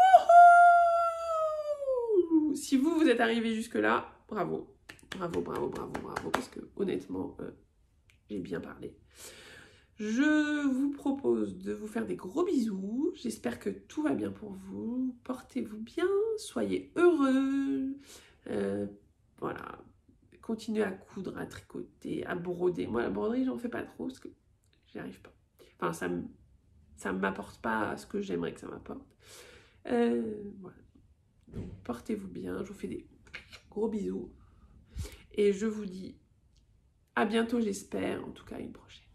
Speaker 1: Si vous êtes arrivé jusque là, bravo. Bravo, parce que honnêtement, j'ai bien parlé. Je vous propose de vous faire des gros bisous. J'espère que tout va bien pour vous. Portez-vous bien, soyez heureux. Voilà. Continuez à coudre, à tricoter, à broder. Moi, la broderie, j'en fais pas trop parce que j'y arrive pas. Enfin, ça ne m'apporte pas ce que j'aimerais que ça m'apporte. Voilà. Donc, portez-vous bien. Je vous fais des gros bisous. Et je vous dis à bientôt, j'espère. En tout cas, à une prochaine.